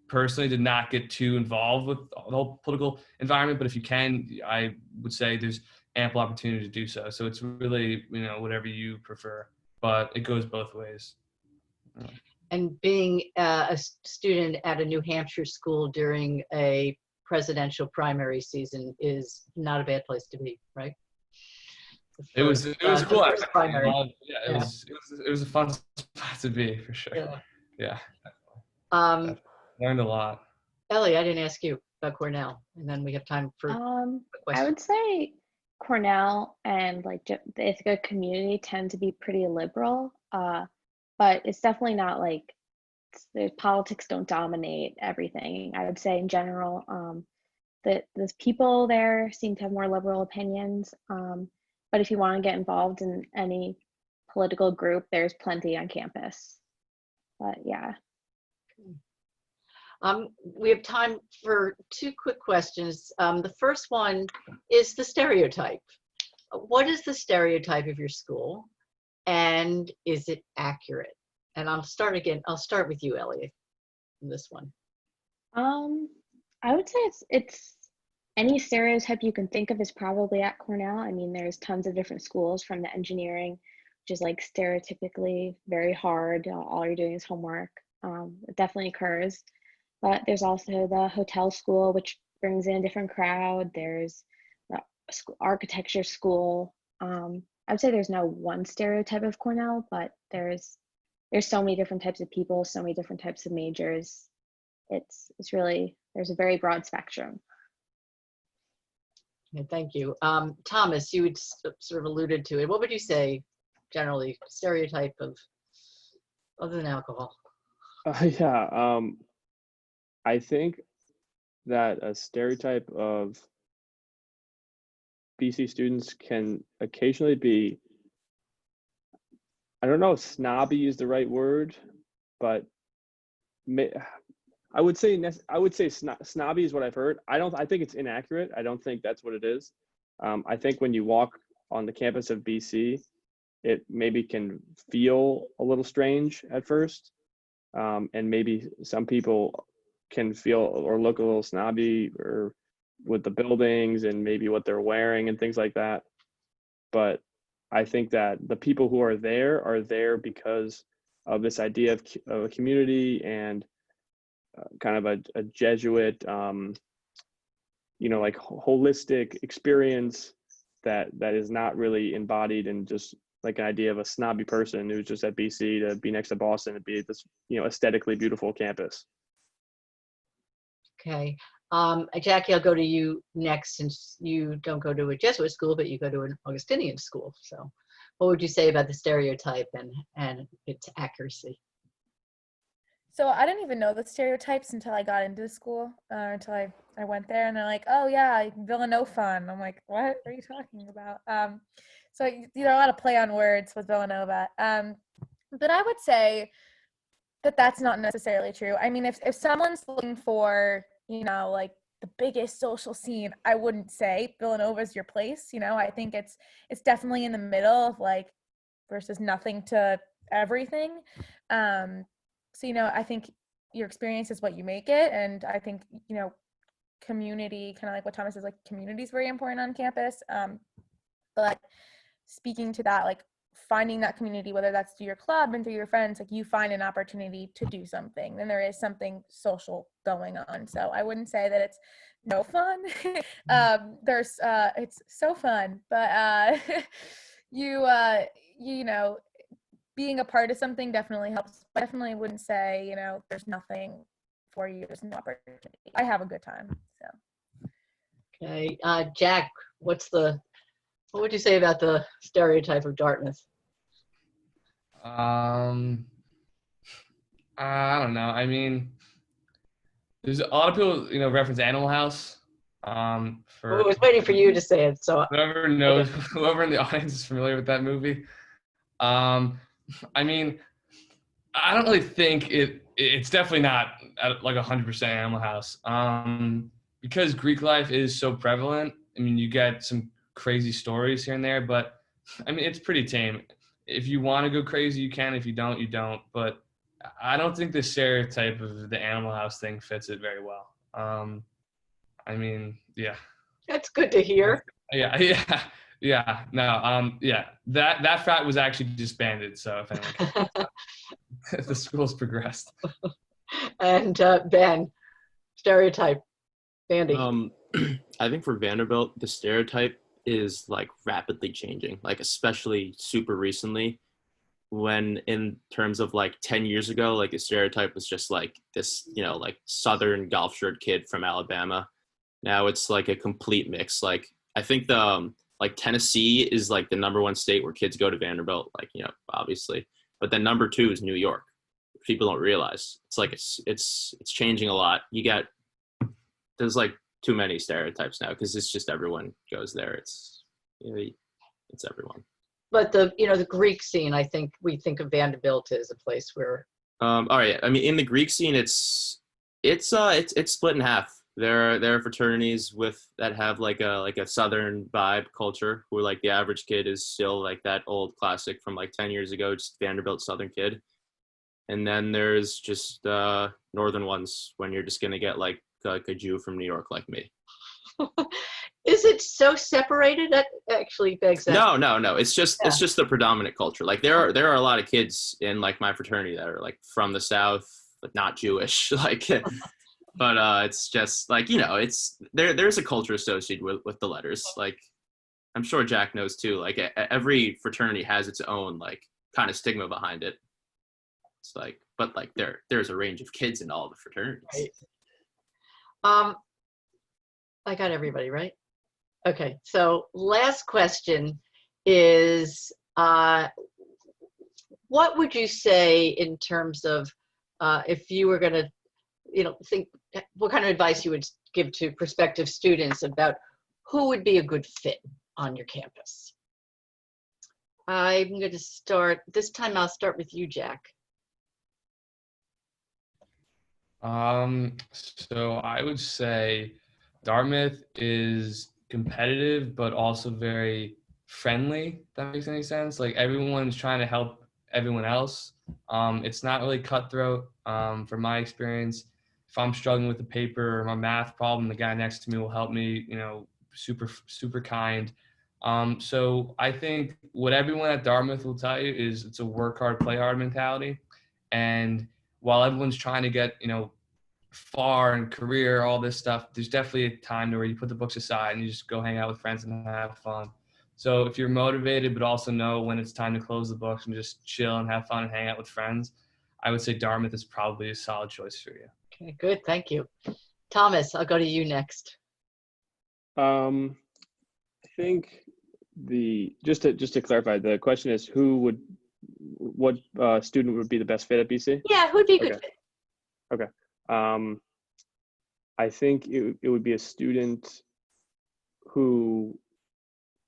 personally did not get too involved with the whole political environment, but if you can, I would say there's ample opportunity to do so. So it's really, whatever you prefer, but it goes both ways. And being a student at a New Hampshire school during a presidential primary season is not a bad place to be, right? It was cool. Primary. It was a fun spot to be, for sure. Yeah. Learned a lot. Ellie, I didn't ask you about Cornell, and then we have time for questions. I would say Cornell and like the Ithaca community tend to be pretty liberal, but it's definitely not like the politics don't dominate everything. I would say in general, that the people there seem to have more liberal opinions. But if you want to get involved in any political group, there's plenty on campus. But yeah. We have time for two quick questions. The first one is the stereotype. What is the stereotype of your school, and is it accurate? And I'll start with you, Ellie, in this one. I would say it's any stereotype you can think of is probably at Cornell. I mean, there's tons of different schools, from the engineering, which is like stereotypically very hard. All you're doing is homework. It definitely occurs. But there's also the hotel school, which brings in a different crowd. There's the architecture school. I would say there's no one stereotype of Cornell, but there's so many different types of people, so many different types of majors. It's really, there's a very broad spectrum. Okay, thank you. Thomas, you had sort of alluded to it. What would you say, generally, stereotype of, other than alcohol? I think that a stereotype of BC students can occasionally be, I don't know if snobby is the right word, but I would say snobby is what I've heard. I think it's inaccurate. I don't think that's what it is. I think when you walk on the campus of BC, it maybe can feel a little strange at first. And maybe some people can feel or look a little snobby or with the buildings and maybe what they're wearing and things like that. But I think that the people who are there because of this idea of a community and kind of a Jesuit, like holistic experience that is not really embodied in just like an idea of a snobby person who's just at BC to be next to Boston and be this, aesthetically beautiful campus. Okay. Jackie, I'll go to you next, since you don't go to a Jesuit school, but you go to an Augustinian school. So what would you say about the stereotype and its accuracy? So I didn't even know the stereotypes until I got into the school, until I went there, and they're like, oh yeah, Villanova. I'm like, what are you talking about? So a lot of play on words with Villanova. But I would say that that's not necessarily true. I mean, if someone's looking for, like the biggest social scene, I wouldn't say Villanova's your place. I think it's definitely in the middle of like versus nothing to everything. So, I think, your experience is what you make it. And I think, community, kind of like what Thomas says, like community is very important on campus. But speaking to that, like finding that community, whether that's through your club and through your friends, like you find an opportunity to do something, then there is something social going on. So I wouldn't say that it's no fun. It's so fun, but being a part of something definitely helps. I definitely wouldn't say, there's nothing for you, there's no opportunity. I have a good time. So Okay, Jack, what would you say about the stereotype of Dartmouth? I don't know. I mean, there's a lot of people, reference Animal House. I For was waiting for you to say it, so whoever knows, whoever in the audience is familiar with that movie. I mean, I don't really think it's definitely not like 100% Animal House. Because Greek life is so prevalent. I mean, you get some crazy stories here and there, but I mean, it's pretty tame. If you want to go crazy, you can. If you don't, you don't. But I don't think the stereotype of the Animal House thing fits it very well. I mean, yeah. that's good to hear. Yeah. No, yeah. That frat was actually disbanded. So if anyone the school's progressed. And Ben, stereotype, Andy. I think for Vanderbilt, the stereotype is like rapidly changing, like especially super recently, when in terms of like 10 years ago, like the stereotype was just like this, like Southern golf shirt kid from Alabama. Now it's like a complete mix. Like I think like Tennessee is like the number one state where kids go to Vanderbilt, like, obviously, but then number two is New York. People don't realize it's like it's changing a lot. There's like too many stereotypes now because it's just everyone goes there. It's everyone. But the Greek scene, I think we think of Vanderbilt as a place where. All right. I mean, in the Greek scene, it's split in half. There are fraternities that have like a Southern vibe culture, where like the average kid is still like that old classic from like 10 years ago, just Vanderbilt Southern kid. And then there's just northern ones when you're just gonna get like a Jew from New York like me. Is it so separated? That actually begs that. No. It's just the predominant culture. Like there are a lot of kids in like my fraternity that are like from the South, but not Jewish. Like, but it's just like it's there's a culture associated with the letters. Like I'm sure Jack knows too. Like every fraternity has its own like kind of stigma behind it. It's like, but like there's a range of kids in all the fraternities. Right. I got everybody right. Okay, so last question is, what would you say in terms of if you were going to, think what kind of advice you would give to prospective students about who would be a good fit on your campus? I'm going to start this time. I'll start with you, Jack. So I would say Dartmouth is competitive, but also very friendly, if that makes any sense. Like everyone's trying to help everyone else. It's not really cutthroat. From my experience, if I'm struggling with a paper or my math problem, the guy next to me will help me, super, super kind. So I think what everyone at Dartmouth will tell you is it's a work hard, play hard mentality. And while everyone's trying to get, far in career, all this stuff, there's definitely a time where you put the books aside and you just go hang out with friends and have fun. So if you're motivated, but also know when it's time to close the books and just chill and have fun and hang out with friends, I would say Dartmouth is probably a solid choice for you. Okay, good. Thank you. Thomas, I'll go to you next. I think just to clarify, the question is what student would be the best fit at BC? Yeah, who'd be a good fit? Okay. I think it would be a student who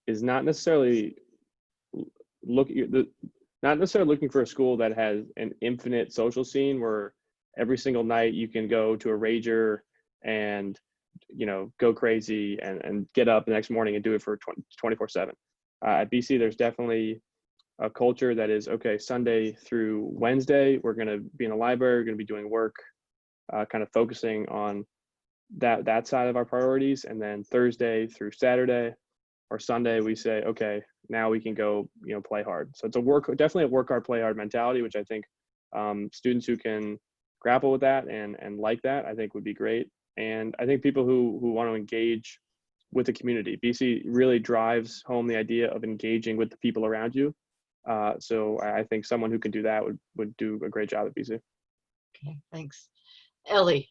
is not necessarily looking for a school that has an infinite social scene where every single night you can go to a rager and go crazy and get up the next morning and do it for 24/7. At BC, there's definitely a culture that is, okay, Sunday through Wednesday, we're going to be in the library, we're going to be doing work. kind of focusing on that side of our priorities. And then Thursday through Saturday or Sunday, we say, okay, now we can go, play hard. So it's definitely a work hard, play hard mentality, which I think students who can grapple with that and like that, I think would be great. And I think people who want to engage with the community, BC really drives home the idea of engaging with the people around you. So I think someone who can do that would do a great job at BC. Okay, thanks. Ellie.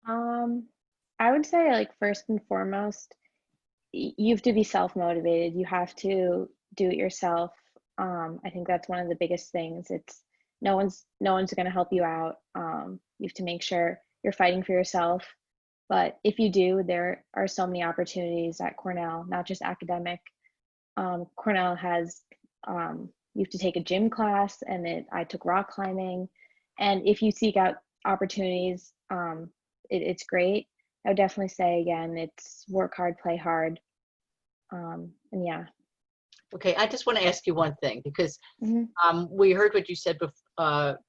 I would say, like, first and foremost, you have to be self-motivated. You have to do it yourself. I think that's one of the biggest things. It's no one's going to help you out. You have to make sure you're fighting for yourself. But if you do, there are so many opportunities at Cornell, not just academic. Cornell has, you have to take a gym class, and I took rock climbing. And if you seek out opportunities, it's great. I would definitely say, again, it's work hard, play hard. And yeah. Okay, I just want to ask you one thing, because Mm-hmm. we heard what you said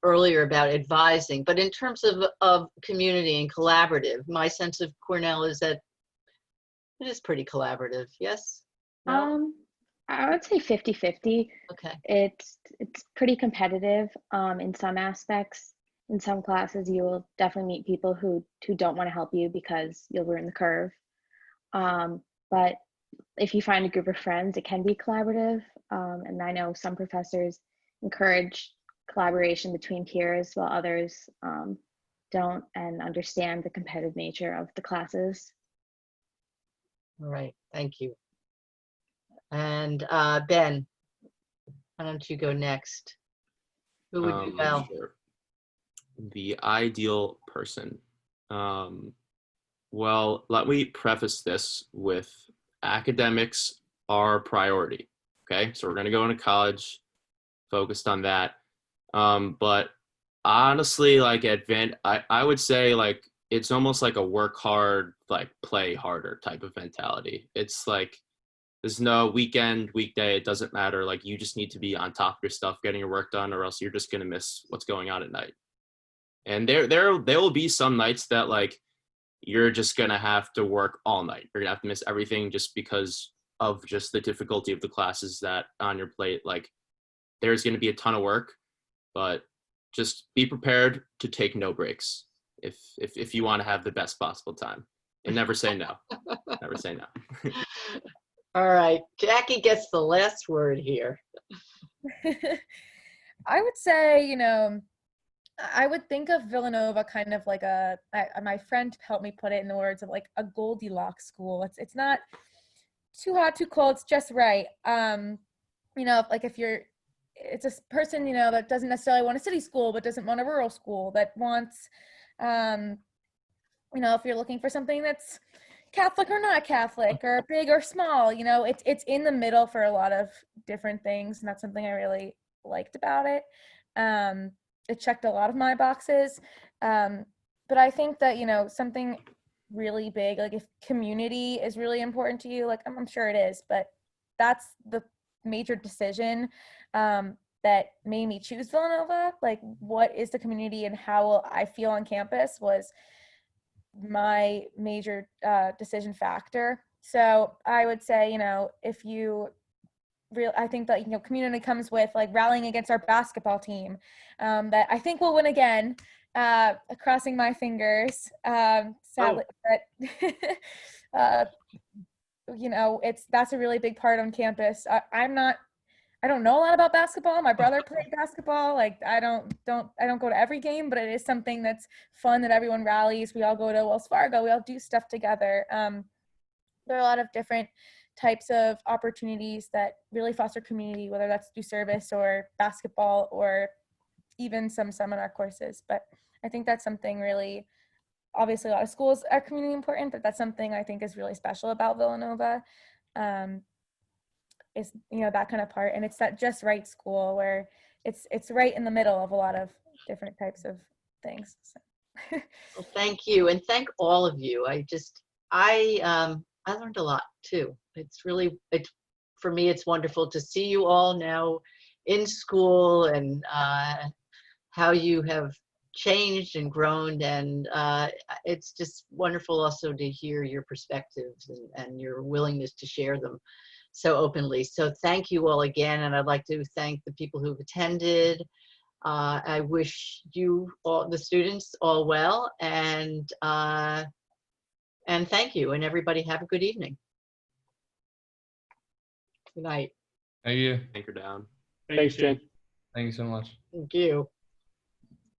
earlier about advising, but in terms of community and collaborative, my sense of Cornell is that it is pretty collaborative. Yes? No? I would say 50-50. Okay. It's pretty competitive in some aspects. In some classes, you will definitely meet people who don't want to help you because you'll ruin the curve. But if you find a group of friends, it can be collaborative. And I know some professors encourage collaboration between peers, while others don't and understand the competitive nature of the classes. All right. Thank you. And Ben, why don't you go next? Who would do well? Sure. The ideal person. Well, let me preface this with academics are priority. Okay, so we're going to go into college focused on that. But honestly, like I would say, like, it's almost like a work hard, like play harder type of mentality. It's like there's no weekend, weekday, it doesn't matter. Like, you just need to be on top of your stuff, getting your work done, or else you're just going to miss what's going on at night. And there will be some nights that, like, you're just going to have to work all night. You're going to have to miss everything just because of just the difficulty of the classes that on your plate. Like, there's going to be a ton of work, but just be prepared to take no breaks if you want to have the best possible time, and never say no. Never say no. All right, Jackie gets the last word here. I would say, I would think of Villanova kind of like my friend helped me put it in the words of like a Goldilocks school. It's not too hot, too cold, it's just right. Like it's a person, that doesn't necessarily want a city school, but doesn't want a rural school, that wants, if you're looking for something that's Catholic or not Catholic, or big or small, it's in the middle for a lot of different things. And that's something I really liked about it. It checked a lot of my boxes. But I think that, something really big, like if community is really important to you, like I'm sure it is, but that's the major decision that made me choose Villanova. Like, what is the community and how will I feel on campus was my major decision factor. So I would say, if you I think that, community comes with like rallying against our basketball team that I think will win again, crossing my fingers, sadly, but that's a really big part on campus. I don't know a lot about basketball. My brother played basketball. Like, I don't go to every game, but it is something that's fun, that everyone rallies. We all go to Wells Fargo. We all do stuff together. There are a lot of different types of opportunities that really foster community, whether that's through service or basketball or even some seminar courses. But I think that's something really, obviously a lot of schools are community important, but that's something I think is really special about Villanova. Is that kind of part, and it's that just right school where it's right in the middle of a lot of different types of things. So. Well, thank you, and thank all of you. I learned a lot too. For me, it's wonderful to see you all now in school, and how you have changed and grown, and it's just wonderful also to hear your perspectives and your willingness to share them so openly. So thank you all again, and I'd like to thank the people who've attended. I wish you all, the students, all well, and thank you, and everybody have a good evening. Good night. Thank you. Anchor down. Thanks, Jen. Thank you so much. Thank you.